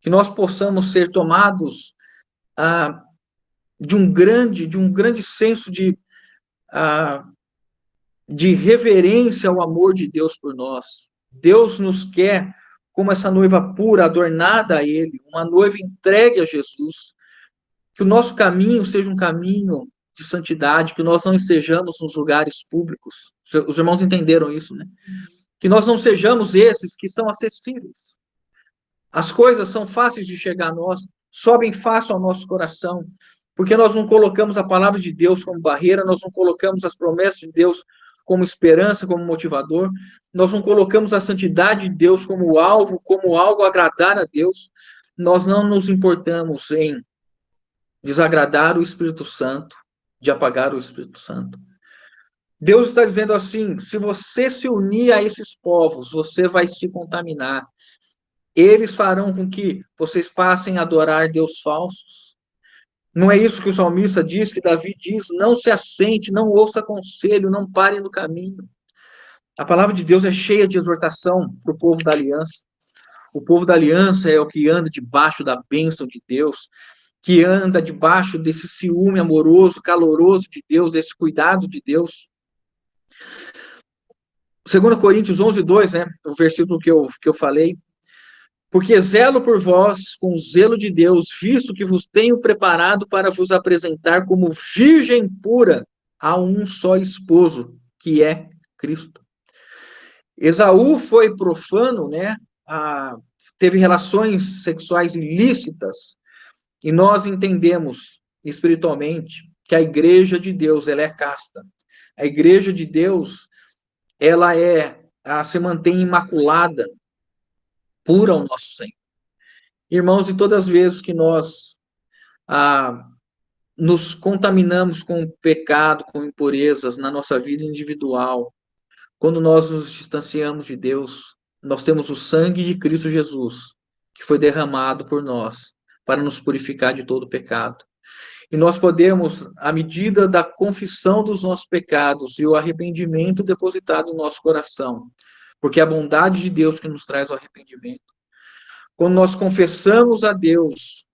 Que nós possamos ser tomados de um grande senso de reverência ao amor de Deus por nós. Deus nos quer como essa noiva pura, adornada a Ele, uma noiva entregue a Jesus. Que o nosso caminho seja um caminho de santidade, que nós não estejamos nos lugares públicos. Os irmãos entenderam isso, né? Que nós não sejamos esses que são acessíveis. As coisas são fáceis de chegar a nós, sobem fácil ao nosso coração, porque nós não colocamos a palavra de Deus como barreira, nós não colocamos as promessas de Deus como esperança, como motivador, nós não colocamos a santidade de Deus como alvo, como algo a agradar a Deus, nós não nos importamos em desagradar o Espírito Santo, de apagar o Espírito Santo. Deus está dizendo assim: se você se unir a esses povos, você vai se contaminar. Eles farão com que vocês passem a adorar Deus falsos. Não é isso que o salmista diz, que Davi diz: não se assente, não ouça conselho, não pare no caminho. A palavra de Deus é cheia de exortação para o povo da aliança. O povo da aliança é o que anda debaixo da bênção de Deus, que anda debaixo desse ciúme amoroso, caloroso de Deus, desse cuidado de Deus. 2 Coríntios 11, 2, né, o versículo que eu falei: porque zelo por vós com o zelo de Deus, visto que vos tenho preparado para vos apresentar como virgem pura a um só esposo, que é Cristo. Esaú foi profano, né? Teve relações sexuais ilícitas, e nós entendemos espiritualmente que a igreja de Deus, ela é casta. A igreja de Deus, ela se mantém imaculada, pura ao nosso Senhor. Irmãos, e todas as vezes que nós nos contaminamos com pecado, com impurezas na nossa vida individual, quando nós nos distanciamos de Deus, nós temos o sangue de Cristo Jesus, que foi derramado por nós, para nos purificar de todo pecado. E nós podemos, à medida da confissão dos nossos pecados e o arrependimento depositado no nosso coração, porque é a bondade de Deus que nos traz o arrependimento. Quando nós confessamos a Deus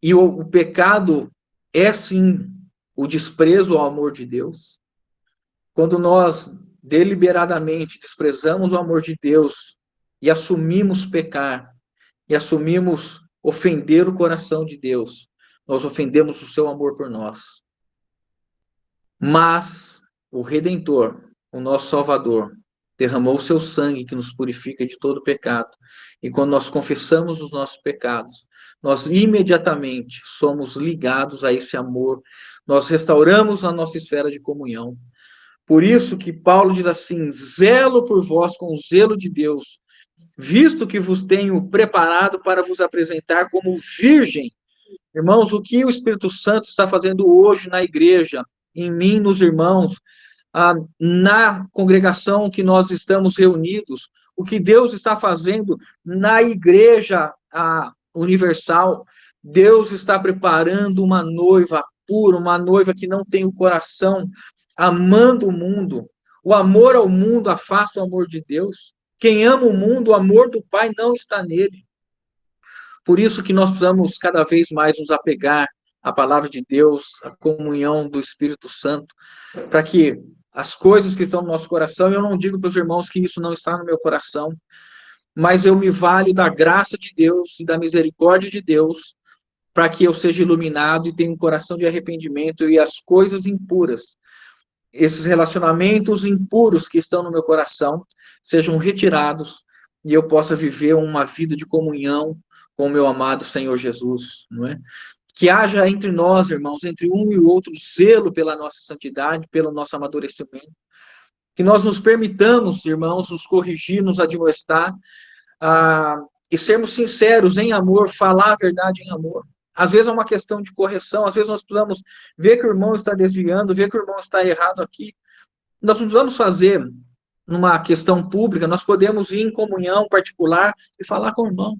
E o pecado é, sim, o desprezo ao amor de Deus. Quando nós deliberadamente desprezamos o amor de Deus e assumimos pecar, e assumimos ofender o coração de Deus, nós ofendemos o seu amor por nós. Mas o Redentor, o nosso Salvador, derramou o seu sangue que nos purifica de todo pecado. E quando nós confessamos os nossos pecados, nós imediatamente somos ligados a esse amor, nós restauramos a nossa esfera de comunhão. Por isso que Paulo diz assim: zelo por vós com o zelo de Deus, visto que vos tenho preparado para vos apresentar como virgem. Irmãos, o que o Espírito Santo está fazendo hoje na igreja, em mim, nos irmãos, na congregação que nós estamos reunidos, o que Deus está fazendo na igreja universal, Deus está preparando uma noiva pura, uma noiva que não tem o coração amando o mundo. O amor ao mundo afasta o amor de Deus. Quem ama o mundo, o amor do Pai não está nele. Por isso que nós precisamos cada vez mais nos apegar à palavra de Deus, à comunhão do Espírito Santo, para que as coisas que estão no nosso coração, eu não digo para os irmãos que isso não está no meu coração, mas eu me valho da graça de Deus e da misericórdia de Deus para que eu seja iluminado e tenha um coração de arrependimento e as coisas impuras, esses relacionamentos impuros que estão no meu coração, sejam retirados e eu possa viver uma vida de comunhão com o meu amado Senhor Jesus, não é? Que haja entre nós, irmãos, entre um e o outro, zelo pela nossa santidade, pelo nosso amadurecimento. Que nós nos permitamos, irmãos, nos corrigir, nos admoestar, e sermos sinceros em amor, falar a verdade em amor. Às vezes é uma questão de correção, às vezes nós precisamos ver que o irmão está desviando, ver que o irmão está errado aqui. Nós precisamos fazer numa questão pública, nós podemos ir em comunhão particular e falar com o irmão.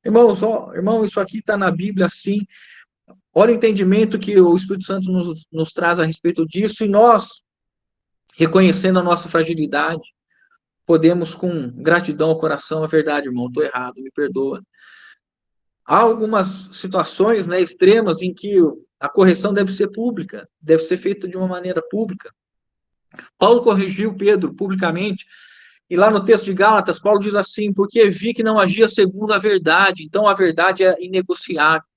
Irmãos, irmão, isso aqui está na Bíblia assim. Olha o entendimento que o Espírito Santo nos traz a respeito disso, e nós, reconhecendo a nossa fragilidade, podemos, com gratidão ao coração, a verdade, irmão, estou errado, me perdoa. Há algumas situações, né, extremas em que a correção deve ser pública, deve ser feita de uma maneira pública. Paulo corrigiu Pedro publicamente, e lá no texto de Gálatas, Paulo diz assim: porque vi que não agia segundo a verdade, então a verdade é inegociável.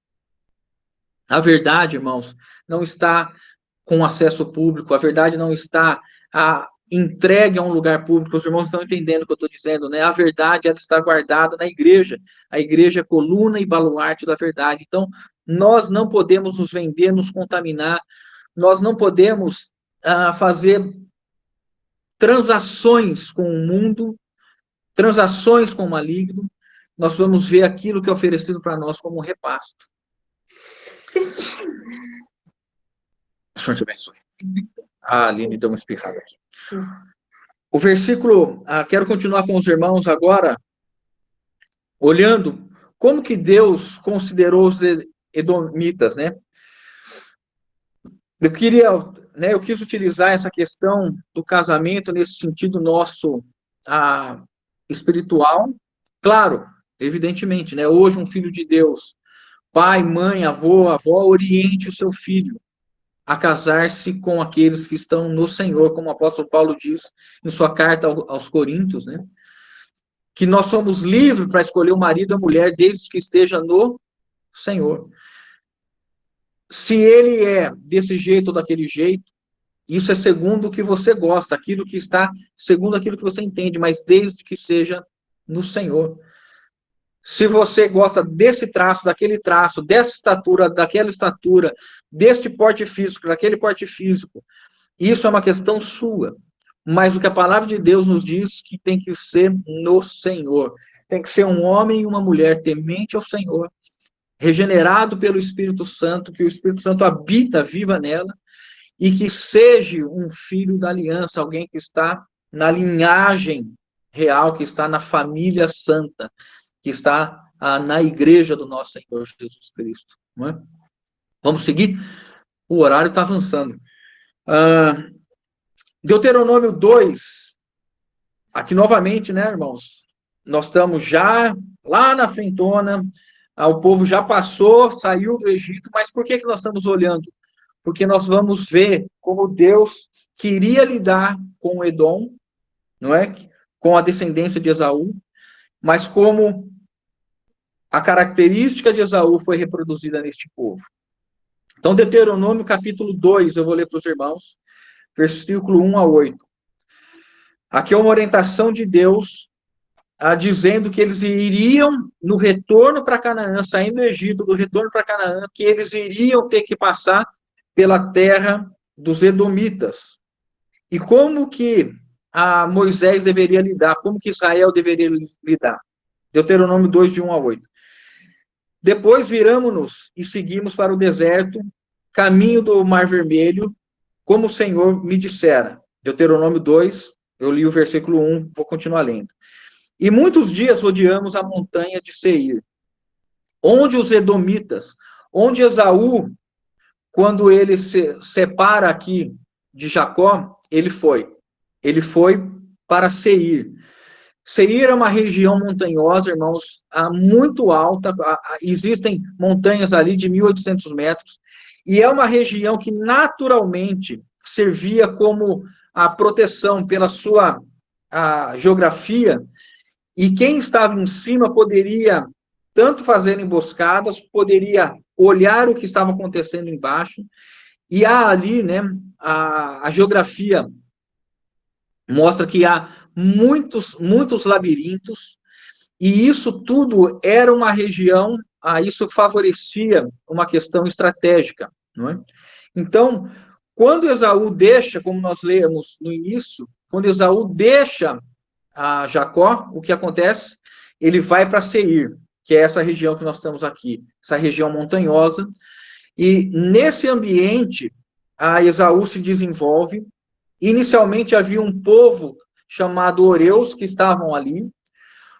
A verdade, irmãos, não está com acesso público, a verdade não está entregue a um lugar público. Os irmãos estão entendendo o que eu estou dizendo, né? A verdade ela está guardada na igreja. A igreja é coluna e baluarte da verdade. Então, nós não podemos nos vender, nos contaminar, nós não podemos fazer transações com o mundo, transações com o maligno. Nós vamos ver aquilo que é oferecido para nós como um repasto. O Senhor te abençoe. A Aline deu uma espirrada aqui. O versículo, quero continuar com os irmãos agora, olhando como que Deus considerou os edomitas, né? Eu quis utilizar essa questão do casamento nesse sentido nosso espiritual. Claro, evidentemente, né? Hoje um filho de Deus, pai, mãe, avó, oriente o seu filho a casar-se com aqueles que estão no Senhor, como o apóstolo Paulo diz em sua carta aos Coríntios, né? Que nós somos livres para escolher o marido ou a mulher desde que esteja no Senhor. Se ele é desse jeito ou daquele jeito, isso é segundo o que você gosta, aquilo que está segundo aquilo que você entende, mas desde que seja no Senhor. Se você gosta desse traço, daquele traço, dessa estatura, daquela estatura, deste porte físico, daquele porte físico, isso é uma questão sua. Mas o que a palavra de Deus nos diz que tem que ser no Senhor. Tem que ser um homem e uma mulher temente ao Senhor, regenerado pelo Espírito Santo, que o Espírito Santo habita, viva nela, e que seja um filho da aliança, alguém que está na linhagem real, que está na família santa, que está na igreja do nosso Senhor Jesus Cristo. Não é? Vamos seguir? O horário está avançando. Deuteronômio 2. Aqui novamente, né, irmãos? Nós estamos já lá na frentona, O povo já passou, saiu do Egito, mas por que nós estamos olhando? Porque nós vamos ver como Deus queria lidar com Edom, não é? Com a descendência de Esaú, mas como a característica de Esaú foi reproduzida neste povo. Então, Deuteronômio capítulo 2, eu vou ler para os irmãos, versículo 1 a 8. Aqui é uma orientação de Deus dizendo que eles iriam, no retorno para Canaã, saindo do Egito, do retorno para Canaã, que eles iriam ter que passar pela terra dos Edomitas. E como que Moisés deveria lidar, como que Israel deveria lidar. Deuteronômio 2, de 1 a 8. Depois viramos-nos e seguimos para o deserto, caminho do Mar Vermelho, como o Senhor me dissera. Deuteronômio 2, eu li o versículo 1, vou continuar lendo. E muitos dias rodeamos a montanha de Seir, onde os Edomitas, onde Esaú, quando ele se separa aqui de Jacó, ele foi para Seir. Seir é uma região montanhosa, irmãos, muito alta, existem montanhas ali de 1.800 metros, e é uma região que naturalmente servia como a proteção pela sua geografia, e quem estava em cima poderia tanto fazer emboscadas, poderia olhar o que estava acontecendo embaixo, e há ali, né, a geografia mostra que há muitos labirintos, e isso tudo era uma região, isso favorecia uma questão estratégica, não é? Então, quando Esaú deixa, como nós lemos no início, quando Esaú deixa Jacó, o que acontece? Ele vai para Seir, que é essa região que nós estamos aqui, essa região montanhosa, e nesse ambiente, Esaú se desenvolve. Inicialmente havia um povo chamado Oreus que estavam ali.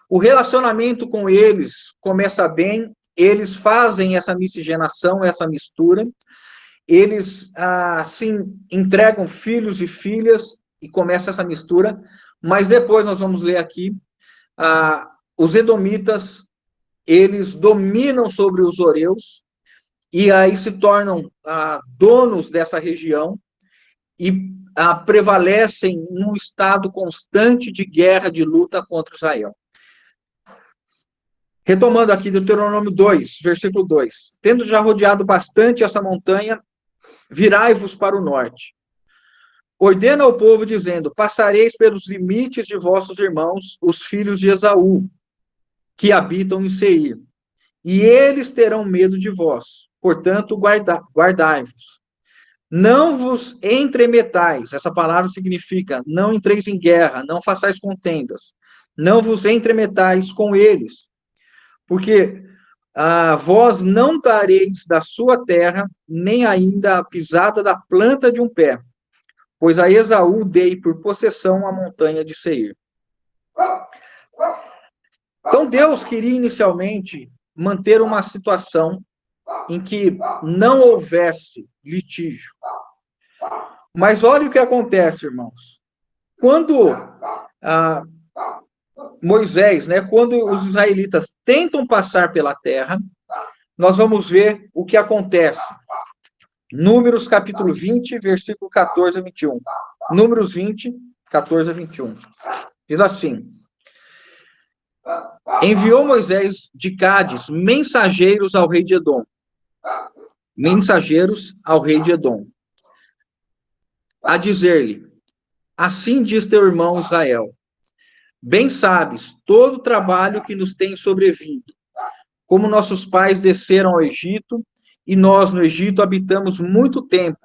O relacionamento com eles começa bem, eles fazem essa miscigenação, essa mistura, eles assim entregam filhos e filhas e começa essa mistura, mas depois nós vamos ler aqui, os edomitas, eles dominam sobre os Oreus e aí se tornam donos dessa região e prevalecem num estado constante de guerra, de luta contra Israel. Retomando aqui Deuteronômio 2, versículo 2. Tendo já rodeado bastante essa montanha, virai-vos para o norte. Ordena ao povo, dizendo, passareis pelos limites de vossos irmãos, os filhos de Esaú, que habitam em Seir, e eles terão medo de vós. Portanto, guardai-vos. Não vos entremetais, essa palavra significa, não entreis em guerra, não façais contendas, não vos entremetais com eles, porque vós não dareis da sua terra, nem ainda a pisada da planta de um pé, pois a Esaú dei por possessão a montanha de Seir. Então Deus queria inicialmente manter uma situação em que não houvesse litígio. Mas olha o que acontece, irmãos. Quando Moisés, né, quando os israelitas tentam passar pela terra, nós vamos ver o que acontece. Números capítulo 20, versículo 14 a 21. Números 20, 14 a 21. Diz assim: enviou Moisés de Cádiz mensageiros ao rei de Edom. Mensageiros ao rei de Edom. A dizer-lhe, assim diz teu irmão Israel, bem sabes todo o trabalho que nos tem sobrevindo, como nossos pais desceram ao Egito, e nós no Egito habitamos muito tempo,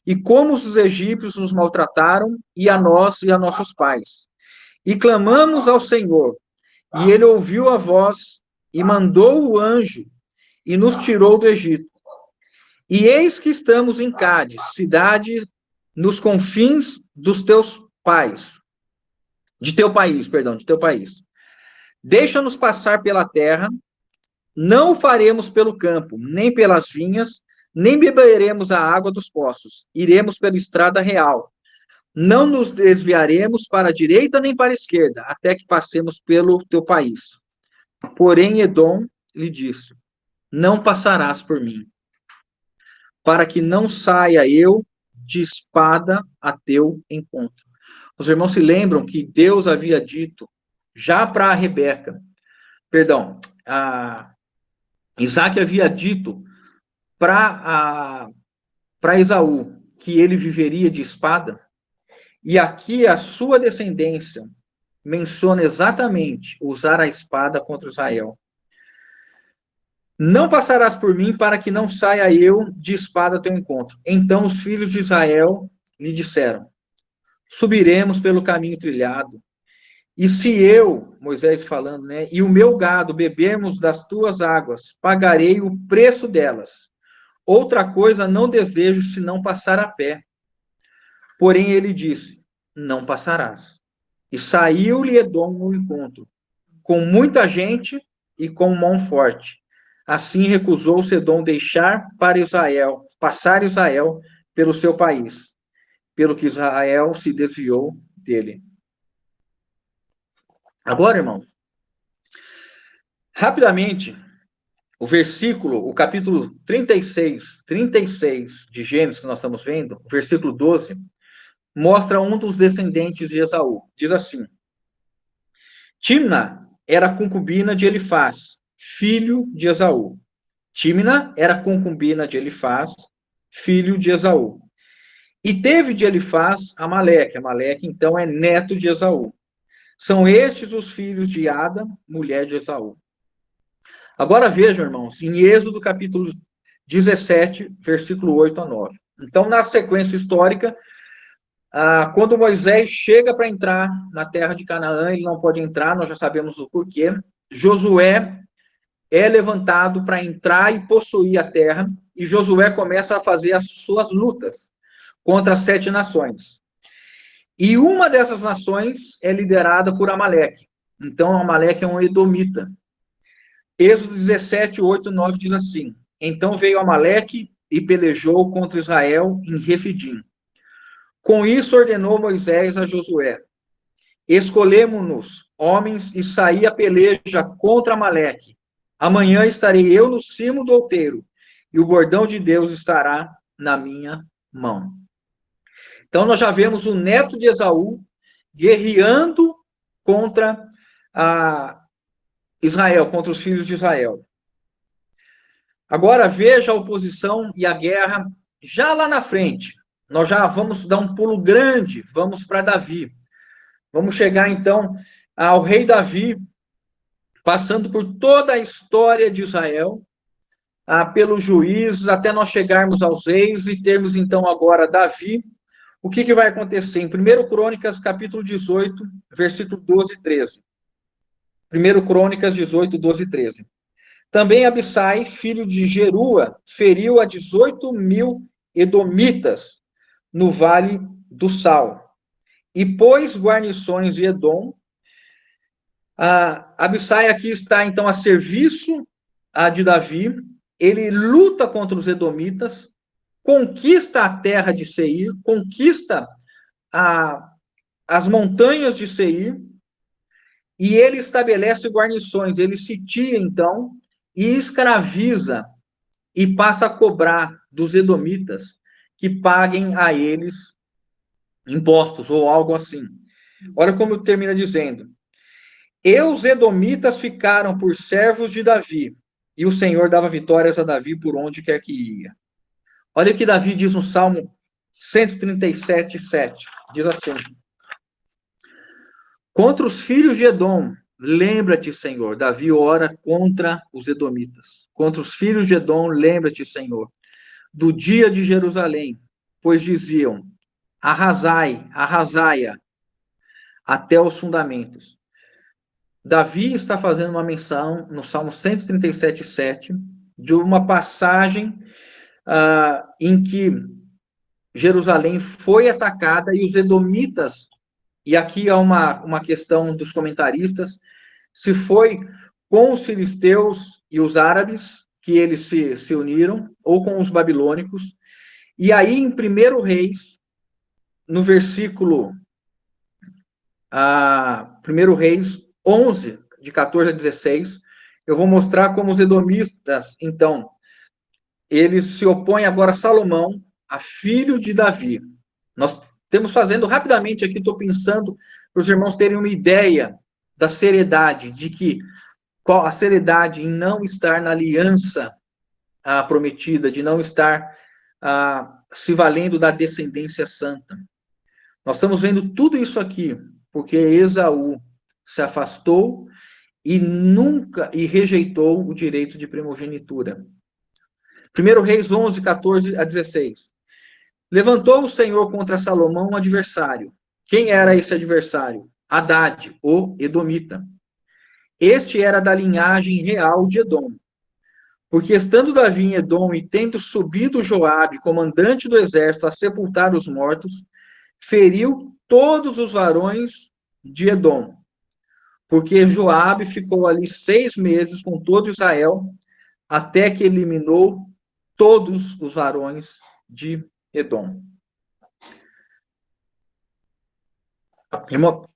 e como os egípcios nos maltrataram, e a nós e a nossos pais. E clamamos ao Senhor, e ele ouviu a voz, e mandou o anjo, e nos tirou do Egito. E eis que estamos em Cádiz, cidade nos confins dos teus pais, de teu país. Deixa-nos passar pela terra, não o faremos pelo campo, nem pelas vinhas, nem beberemos a água dos poços. Iremos pela estrada real. Não nos desviaremos para a direita nem para a esquerda, até que passemos pelo teu país. Porém, Edom lhe disse, não passarás por mim, para que não saia eu de espada a teu encontro. Os irmãos se lembram que Deus havia dito já para Rebeca, perdão, Isaac havia dito para Esaú que ele viveria de espada, e aqui a sua descendência menciona exatamente usar a espada contra Israel. Não passarás por mim para que não saia eu de espada ao teu encontro. Então os filhos de Israel lhe disseram: subiremos pelo caminho trilhado. E se eu, Moisés falando, né, e o meu gado bebermos das tuas águas, pagarei o preço delas. Outra coisa não desejo senão passar a pé. Porém ele disse: não passarás. E saiu-lhe Edom ao encontro, com muita gente e com mão forte. Assim recusou-se Edom deixar para Israel, passar Israel pelo seu país, pelo que Israel se desviou dele. Agora, irmãos, rapidamente, o capítulo 36 de Gênesis que nós estamos vendo, o versículo 12, mostra um dos descendentes de Esaú. Diz assim: Timna era concubina de Elifaz, filho de Esaú. Timna era concubina de Elifaz, filho de Esaú. E teve de Elifaz Amaleque. Amaleque, então, é neto de Esaú. São estes os filhos de Ada, mulher de Esaú. Agora vejam, irmãos, em Êxodo capítulo 17, versículo 8 a 9. Então, na sequência histórica, quando Moisés chega para entrar na terra de Canaã, ele não pode entrar, nós já sabemos o porquê. Josué é levantado para entrar e possuir a terra, e Josué começa a fazer as suas lutas contra as 7 nações. E uma dessas nações é liderada por Amaleque. Então, Amaleque é um edomita. Êxodo 17, 8 e 9 diz assim: Então veio Amaleque e pelejou contra Israel em Refidim. Com isso ordenou Moisés a Josué: escolhemos-nos homens e saí a peleja contra Amaleque. Amanhã estarei eu no cimo do outeiro, e o bordão de Deus estará na minha mão. Então nós já vemos o neto de Esaú guerreando contra Israel, contra os filhos de Israel. Agora veja a oposição e a guerra já lá na frente. Nós já vamos dar um pulo grande, vamos para Davi. Vamos chegar então ao rei Davi, passando por toda a história de Israel, pelos juízes, até nós chegarmos aos reis e termos então agora Davi. O que vai acontecer? Em 1 Crônicas, capítulo 18, versículo 12 e 13. 1 Crônicas 18, 12 e 13. Também Abissai, filho de Jerua, feriu a 18.000 edomitas no Vale do Sal, e pôs guarnições de Edom. Abissai aqui está, então, a serviço de Davi. Ele luta contra os edomitas, conquista a terra de Seir, conquista as montanhas de Seir, e ele estabelece guarnições. Ele sitia, então, e escraviza e passa a cobrar dos edomitas que paguem a eles impostos ou algo assim. Olha como termina dizendo: e os edomitas ficaram por servos de Davi, e o Senhor dava vitórias a Davi por onde quer que ia. Olha o que Davi diz no Salmo 137, 7. Diz assim: contra os filhos de Edom, lembra-te, Senhor. Davi ora contra os edomitas. Contra os filhos de Edom, lembra-te, Senhor, do dia de Jerusalém, pois diziam: arrasai, arrasai-a até os fundamentos. Davi está fazendo uma menção no Salmo 137, 7, de uma passagem em que Jerusalém foi atacada e os edomitas, e aqui há uma questão dos comentaristas, se foi com os filisteus e os árabes que eles se uniram, ou com os babilônicos. E aí, em 1 Reis, no versículo 1 Reis 11, de 14 a 16, eu vou mostrar como os edomitas, então, eles se opõem agora a Salomão, a filho de Davi. Nós estamos fazendo rapidamente aqui, estou pensando para os irmãos terem uma ideia da seriedade, de que qual a seriedade em não estar na aliança prometida, de não estar se valendo da descendência santa. Nós estamos vendo tudo isso aqui, porque Esaú se afastou e rejeitou o direito de primogenitura. 1 Reis 11, 14 a 16. Levantou o Senhor contra Salomão um adversário. Quem era esse adversário? Hadade, o Edomita. Este era da linhagem real de Edom. Porque estando Davi em Edom e tendo subido Joabe, comandante do exército, a sepultar os mortos, feriu todos os varões de Edom. Porque Joabe ficou ali 6 meses com todo Israel, até que eliminou todos os varões de Edom. Irmão,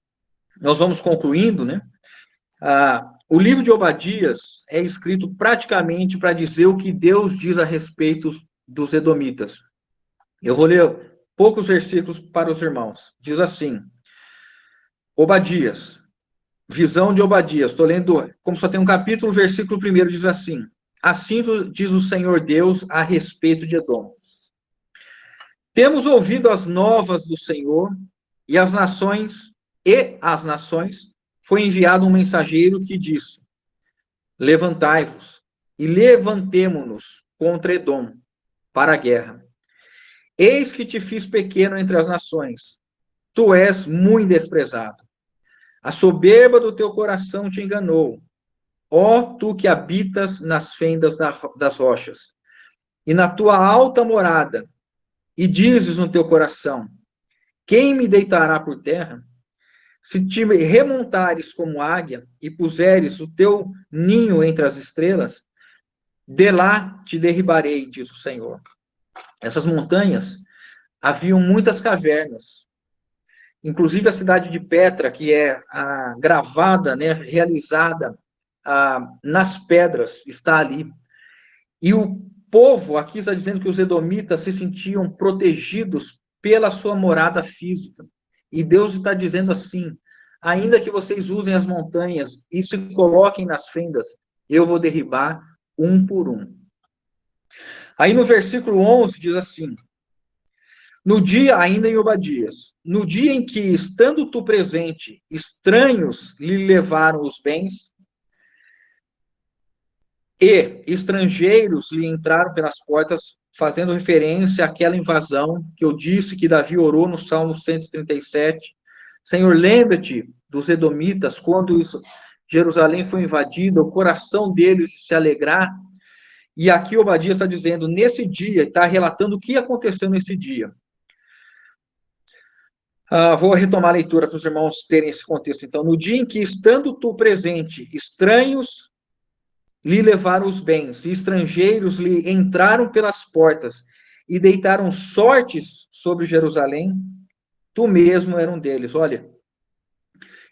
nós vamos concluindo, né? O livro de Obadias é escrito praticamente para dizer o que Deus diz a respeito dos edomitas. Eu vou ler poucos versículos para os irmãos. Diz assim, Obadias, visão de Obadias, estou lendo, como só tem um capítulo, o versículo 1 diz assim, assim diz o Senhor Deus a respeito de Edom. Temos ouvido as novas do Senhor, e às nações foi enviado um mensageiro que disse, levantai-vos e levantemo-nos contra Edom para a guerra. Eis que te fiz pequeno entre as nações, tu és muito desprezado. A soberba do teu coração te enganou, ó tu que habitas nas fendas das rochas, e na tua alta morada, e dizes no teu coração, quem me deitará por terra? Se te remontares como águia e puseres o teu ninho entre as estrelas, de lá te derribarei, diz o Senhor. Essas montanhas, haviam muitas cavernas. Inclusive a cidade de Petra, que é gravada, né, realizada nas pedras, está ali. E o povo, aqui está dizendo que os edomitas se sentiam protegidos pela sua morada física. E Deus está dizendo assim, ainda que vocês usem as montanhas e se coloquem nas fendas, eu vou derribar um por um. Aí no versículo 11 diz assim, no dia, ainda em Obadias, no dia em que, estando tu presente, estranhos lhe levaram os bens, e estrangeiros lhe entraram pelas portas, fazendo referência àquela invasão que eu disse que Davi orou no Salmo 137. Senhor, lembra-te dos edomitas, quando Jerusalém foi invadida, o coração deles se alegrar. E aqui Obadias está dizendo, nesse dia, está relatando o que aconteceu nesse dia. Vou retomar a leitura para os irmãos terem esse contexto. Então, no dia em que, estando tu presente, estranhos lhe levaram os bens, e estrangeiros lhe entraram pelas portas, e deitaram sortes sobre Jerusalém, tu mesmo era um deles. Olha,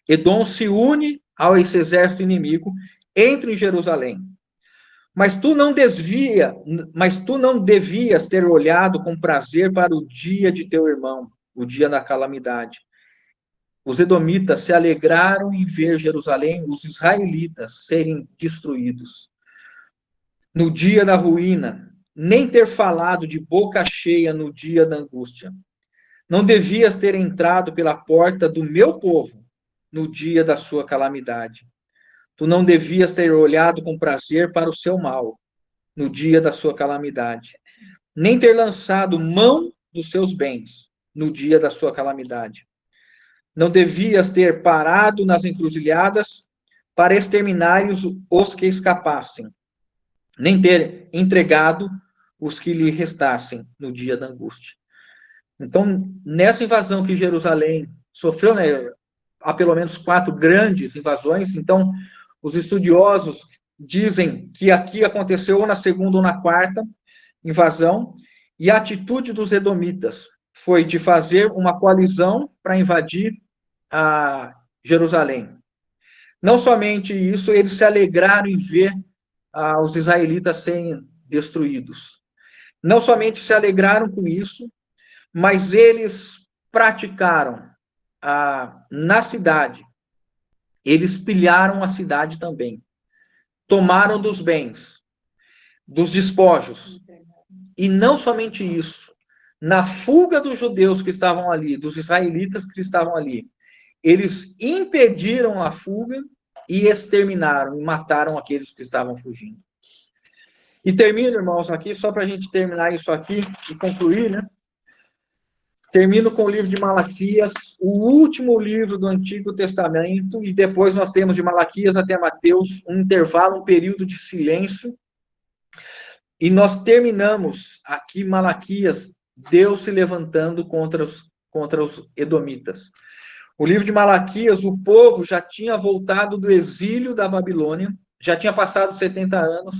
Edom se une ao esse exército inimigo, entra em Jerusalém. Mas tu não devias ter olhado com prazer para o dia de teu irmão, o dia da calamidade. Os edomitas se alegraram em ver Jerusalém, os israelitas, serem destruídos. No dia da ruína, nem ter falado de boca cheia no dia da angústia. Não devias ter entrado pela porta do meu povo no dia da sua calamidade. Tu não devias ter olhado com prazer para o seu mal no dia da sua calamidade, nem ter lançado mão dos seus bens no dia da sua calamidade. Não devias ter parado nas encruzilhadas para exterminar os que escapassem, nem ter entregado os que lhe restassem no dia da angústia. Então, nessa invasão que Jerusalém sofreu, né, há pelo menos 4 grandes invasões, então os estudiosos dizem que aqui aconteceu ou na segunda ou na quarta invasão, e a atitude dos edomitas foi de fazer uma coalizão para invadir a Jerusalém. Não somente isso, eles se alegraram em ver os israelitas serem destruídos. Não somente se alegraram com isso, mas eles praticaram na cidade. Eles pilharam a cidade também. Tomaram dos bens, dos despojos. E não somente isso. Na fuga dos judeus que estavam ali, dos israelitas que estavam ali, eles impediram a fuga e exterminaram, e mataram aqueles que estavam fugindo. E termino, irmãos, aqui, só para a gente terminar isso aqui e concluir, né? Termino com o livro de Malaquias, o último livro do Antigo Testamento, e depois nós temos de Malaquias até Mateus um intervalo, um período de silêncio, e nós terminamos aqui Malaquias, Deus se levantando contra os edomitas. O livro de Malaquias, o povo já tinha voltado do exílio da Babilônia, já tinha passado 70 anos,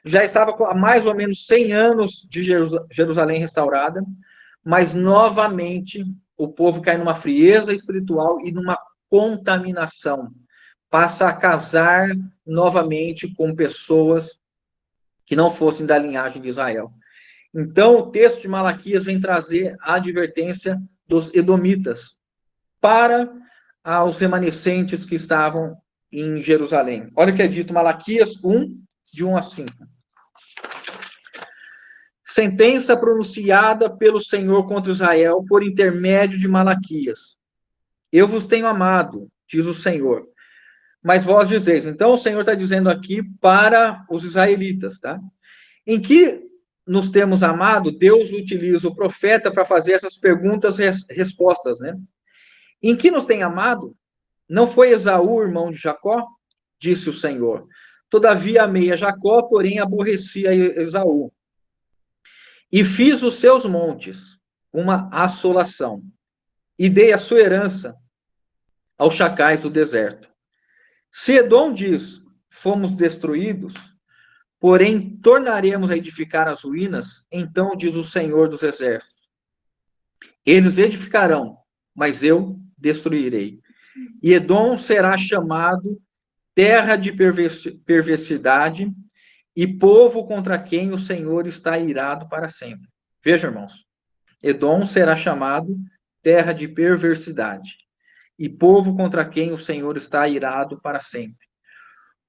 já estava com mais ou menos 100 anos de Jerusalém restaurada, mas novamente o povo cai numa frieza espiritual e numa contaminação. Passa a casar novamente com pessoas que não fossem da linhagem de Israel. Então, o texto de Malaquias vem trazer a advertência dos edomitas para os remanescentes que estavam em Jerusalém. Olha o que é dito, Malaquias 1, de 1 a 5. Sentença pronunciada pelo Senhor contra Israel por intermédio de Malaquias. Eu vos tenho amado, diz o Senhor. Mas vós dizeis, então o Senhor está dizendo aqui para os israelitas, tá? Em que nos temos amado, Deus utiliza o profeta para fazer essas perguntas respostas, né? Em que nos tem amado? Não foi Esaú, irmão de Jacó? Disse o Senhor. Todavia amei a Jacó, porém aborreci a Esaú. E fiz os seus montes uma assolação, e dei a sua herança aos chacais do deserto. Se Edom diz, fomos destruídos, porém tornaremos a edificar as ruínas, então diz o Senhor dos Exércitos. Eles edificarão, mas eu destruirei. E Edom será chamado terra de perversidade e povo contra quem o Senhor está irado para sempre. Veja, irmãos, Edom será chamado terra de perversidade e povo contra quem o Senhor está irado para sempre.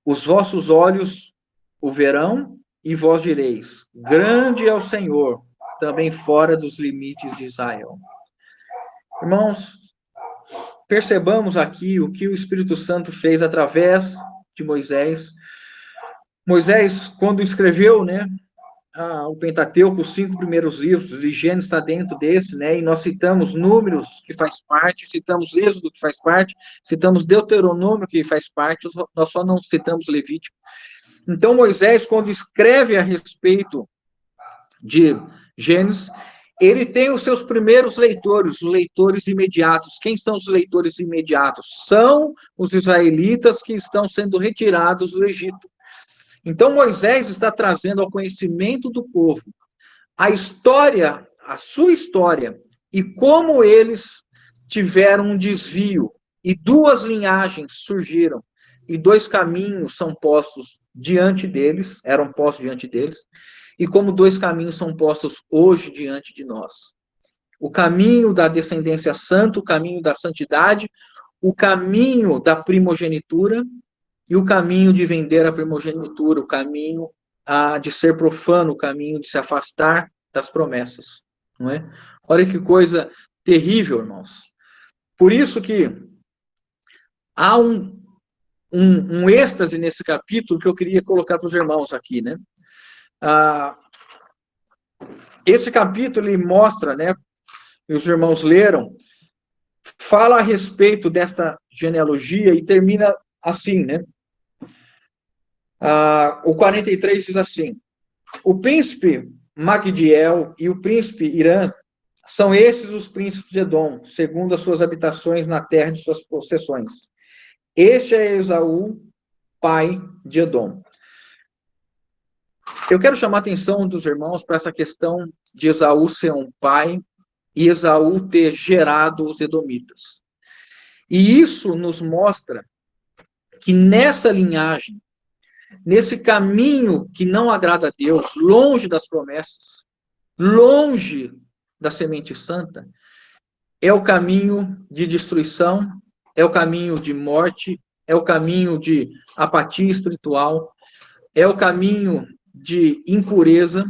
Os vossos olhos o verão e vós direis, grande é o Senhor, também fora dos limites de Israel. Irmãos, percebamos aqui o que o Espírito Santo fez através de Moisés. Moisés, quando escreveu, né, o Pentateuco, os 5 primeiros livros, de Gênesis está dentro desse, né, e nós citamos Números, que faz parte, citamos Êxodo, que faz parte, citamos Deuteronômio, que faz parte, nós só não citamos Levítico. Então, Moisés, quando escreve a respeito de Gênesis, ele tem os seus primeiros leitores, os leitores imediatos. Quem são os leitores imediatos? São os israelitas que estão sendo retirados do Egito. Então, Moisés está trazendo ao conhecimento do povo a história, a sua história, e como eles tiveram um desvio, e 2 linhagens surgiram, e 2 caminhos são postos diante deles, eram postos diante deles, e como 2 caminhos são postos hoje diante de nós. O caminho da descendência santa, o caminho da santidade, o caminho da primogenitura, e o caminho de vender a primogenitura, o caminho de ser profano, o caminho de se afastar das promessas, não é? Olha que coisa terrível, irmãos. Por isso que há um êxtase nesse capítulo que eu queria colocar para os irmãos aqui, né? Esse capítulo ele mostra, né? E os irmãos leram, fala a respeito desta genealogia e termina assim, né? O 43 diz assim: o príncipe Magdiel e o príncipe Irã são esses os príncipes de Edom, segundo as suas habitações na terra de suas possessões. Este é Esaú, pai de Edom. Eu quero chamar a atenção dos irmãos para essa questão de Esaú ser um pai e Esaú ter gerado os edomitas. E isso nos mostra que nessa linhagem, nesse caminho que não agrada a Deus, longe das promessas, longe da semente santa, é o caminho de destruição, é o caminho de morte, é o caminho de apatia espiritual, é o caminho de impureza,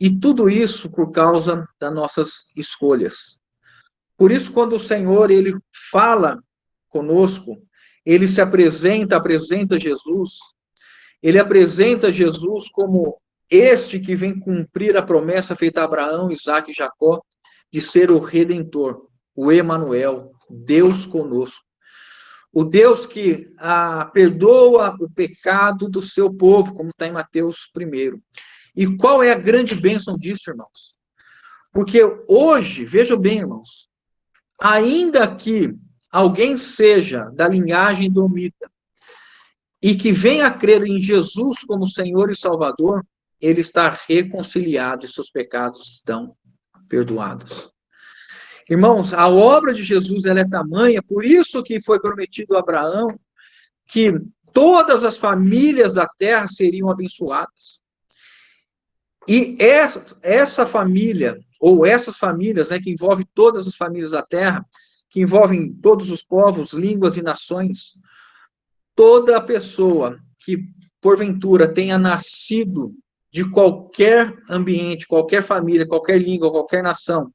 e tudo isso por causa das nossas escolhas. Por isso, quando o Senhor, ele fala conosco, ele se apresenta Jesus, ele apresenta Jesus como este que vem cumprir a promessa feita a Abraão, Isaque e Jacó, de ser o Redentor, o Emanuel, Deus conosco. O Deus que perdoa o pecado do seu povo, como está em Mateus 1. E qual é a grande bênção disso, irmãos? Porque hoje, vejam bem, irmãos, ainda que alguém seja da linhagem domita e que venha a crer em Jesus como Senhor e Salvador, ele está reconciliado e seus pecados estão perdoados. Irmãos, a obra de Jesus ela é tamanha, por isso que foi prometido a Abraão que todas as famílias da terra seriam abençoadas. E essa família, ou essas famílias, né, que envolve todas as famílias da terra, que envolvem todos os povos, línguas e nações, toda pessoa que, porventura, tenha nascido de qualquer ambiente, qualquer família, qualquer língua, qualquer nação,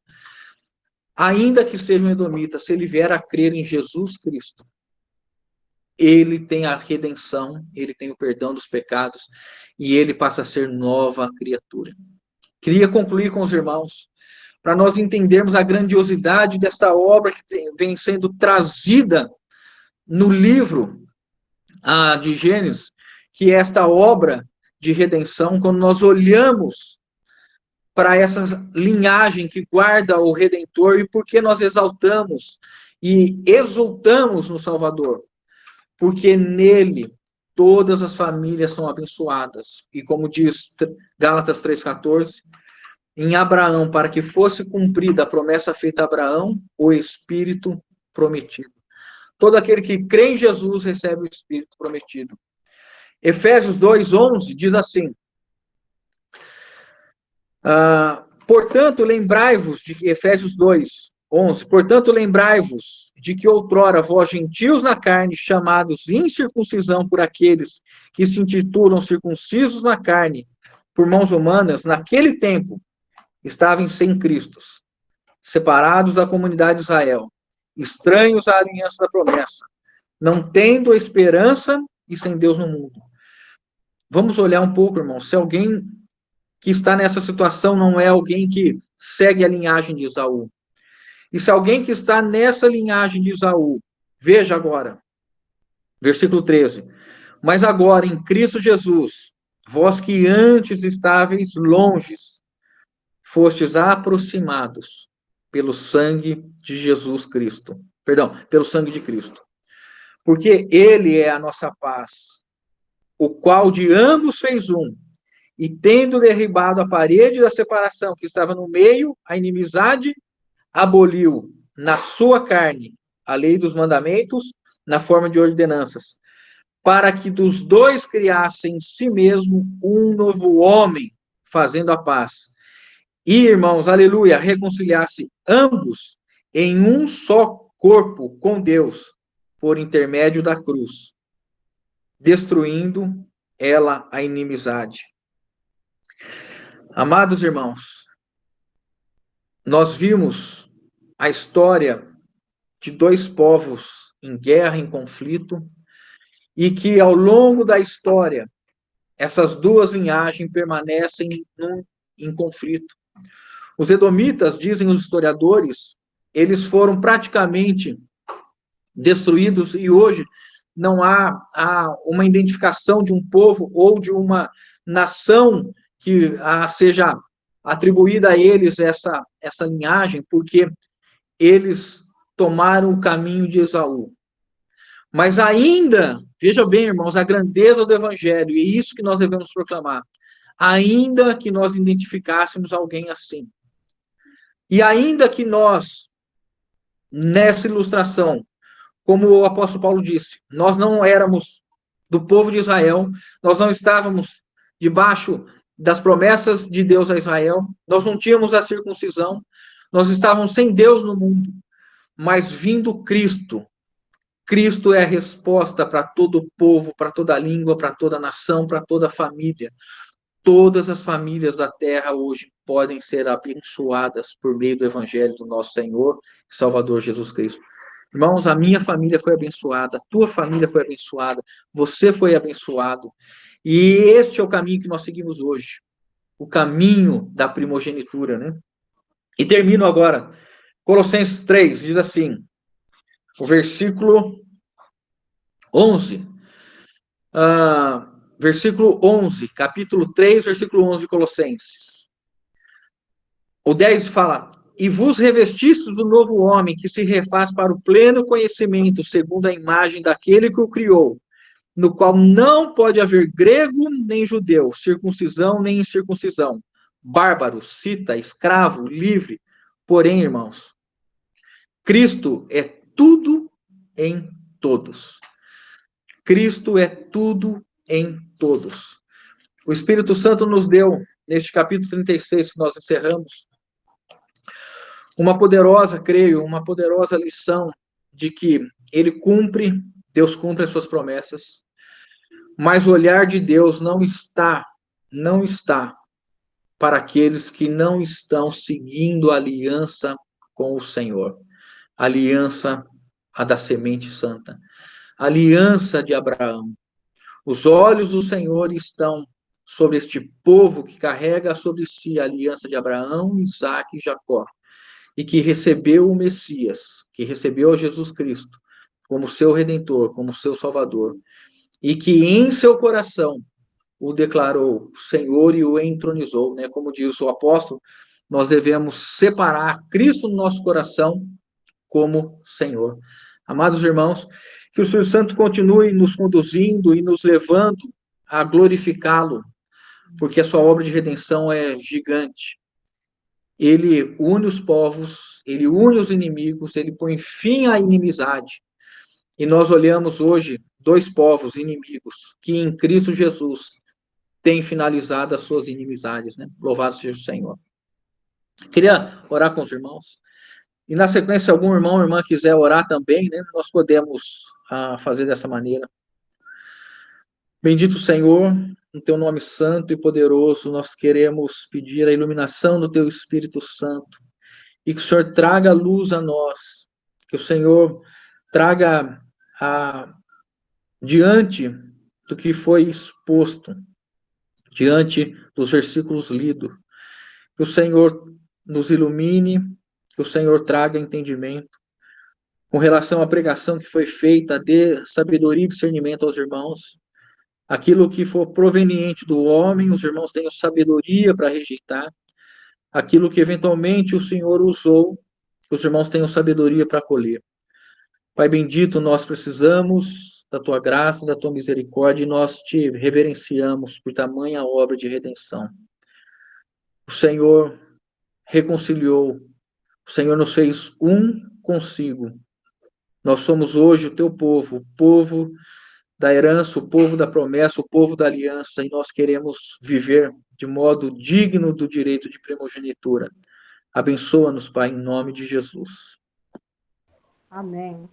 ainda que seja um edomita, se ele vier a crer em Jesus Cristo, ele tem a redenção, ele tem o perdão dos pecados, e ele passa a ser nova criatura. Queria concluir com os irmãos, para nós entendermos a grandiosidade desta obra que vem sendo trazida no livro de Gênesis, que é esta obra de redenção, quando nós olhamos para essa linhagem que guarda o Redentor, e por que nós exaltamos e exultamos no Salvador? Porque nele todas as famílias são abençoadas. E como diz Gálatas 3,14, em Abraão, para que fosse cumprida a promessa feita a Abraão, o Espírito prometido. Todo aquele que crê em Jesus recebe o Espírito prometido. Efésios 2,11 diz assim, portanto, lembrai-vos de que, Efésios 2:11, portanto, lembrai-vos de que outrora vós gentios na carne, chamados incircuncisão por aqueles que se intitulam circuncisos na carne, por mãos humanas, naquele tempo, estavam sem Cristo, separados da comunidade de Israel, estranhos à aliança da promessa, não tendo esperança e sem Deus no mundo. Vamos olhar um pouco, irmão, se alguém que está nessa situação não é alguém que segue a linhagem de Esaú. E se alguém que está nessa linhagem de Esaú, veja agora, versículo 13, mas agora em Cristo Jesus, vós que antes estáveis longes, fostes aproximados pelo sangue de Jesus Cristo. Perdão, pelo sangue de Cristo. Porque ele é a nossa paz, o qual de ambos fez um, e tendo derribado a parede da separação que estava no meio, a inimizade, aboliu na sua carne a lei dos mandamentos na forma de ordenanças, para que dos dois criassem em si mesmo um novo homem, fazendo a paz. E, irmãos, aleluia, reconciliasse ambos em um só corpo com Deus, por intermédio da cruz, destruindo ela a inimizade. Amados irmãos, nós vimos a história de dois povos em guerra, em conflito, e que ao longo da história, essas duas linhagens permanecem em conflito. Os edomitas, dizem os historiadores, eles foram praticamente destruídos e hoje não há uma identificação de um povo ou de uma nação que seja atribuída a eles essa linhagem, porque eles tomaram o caminho de Esaú. Mas ainda, veja bem, irmãos, a grandeza do evangelho, e é isso que nós devemos proclamar, ainda que nós identificássemos alguém assim, e ainda que nós, nessa ilustração, como o apóstolo Paulo disse, nós não éramos do povo de Israel, nós não estávamos debaixo das promessas de Deus a Israel, nós não tínhamos a circuncisão, nós estávamos sem Deus no mundo, mas vindo Cristo, Cristo é a resposta para todo o povo, para toda a língua, para toda a nação, para toda a família. Todas as famílias da terra hoje podem ser abençoadas por meio do Evangelho do nosso Senhor e Salvador Jesus Cristo. Irmãos, a minha família foi abençoada, a tua família foi abençoada, você foi abençoado. E este é o caminho que nós seguimos hoje. O caminho da primogenitura, né? E termino agora. Colossenses 3 diz assim, o versículo 11. Versículo 11, capítulo 3, versículo 11 de Colossenses. O 10 fala, e vos revestistes do novo homem, que se refaz para o pleno conhecimento, segundo a imagem daquele que o criou, no qual não pode haver grego nem judeu, circuncisão nem incircuncisão, bárbaro, cita, escravo, livre. Porém, irmãos, Cristo é tudo em todos. Cristo é tudo em todos. O Espírito Santo nos deu, neste capítulo 36 que nós encerramos, uma poderosa, creio, uma poderosa lição de que ele cumpre, Deus cumpre as suas promessas, mas o olhar de Deus não está para aqueles que não estão seguindo a aliança com o Senhor. A aliança, a da semente santa. A aliança de Abraão. Os olhos do Senhor estão sobre este povo que carrega sobre si a aliança de Abraão, Isaque e Jacó, e que recebeu o Messias, que recebeu a Jesus Cristo como seu Redentor, como seu Salvador, e que em seu coração o declarou Senhor e o entronizou, né? Como diz o apóstolo, nós devemos separar Cristo no nosso coração como Senhor. Amados irmãos, que o Espírito Santo continue nos conduzindo e nos levando a glorificá-lo, porque a sua obra de redenção é gigante. Ele une os povos, ele une os inimigos, ele põe fim à inimizade. E nós olhamos hoje dois povos inimigos que em Cristo Jesus têm finalizado as suas inimizades, né? Louvado seja o Senhor. Queria orar com os irmãos. E na sequência, se algum irmão ou irmã quiser orar também, né, nós podemos fazer dessa maneira. Bendito Senhor, no teu nome santo e poderoso, nós queremos pedir a iluminação do teu Espírito Santo e que o Senhor traga luz a nós, que o Senhor traga diante do que foi exposto, diante dos versículos lidos, que o Senhor nos ilumine, que o Senhor traga entendimento com relação à pregação que foi feita, dê sabedoria e discernimento aos irmãos. Aquilo que for proveniente do homem, os irmãos tenham sabedoria para rejeitar. Aquilo que eventualmente o Senhor usou, os irmãos tenham sabedoria para acolher. Pai bendito, nós precisamos da tua graça, da tua misericórdia, e nós te reverenciamos por tamanha obra de redenção. O Senhor reconciliou, o Senhor nos fez um consigo. Nós somos hoje o teu povo, o povo da herança, o povo da promessa, o povo da aliança, e nós queremos viver de modo digno do direito de primogenitura. Abençoa-nos, Pai, em nome de Jesus. Amém.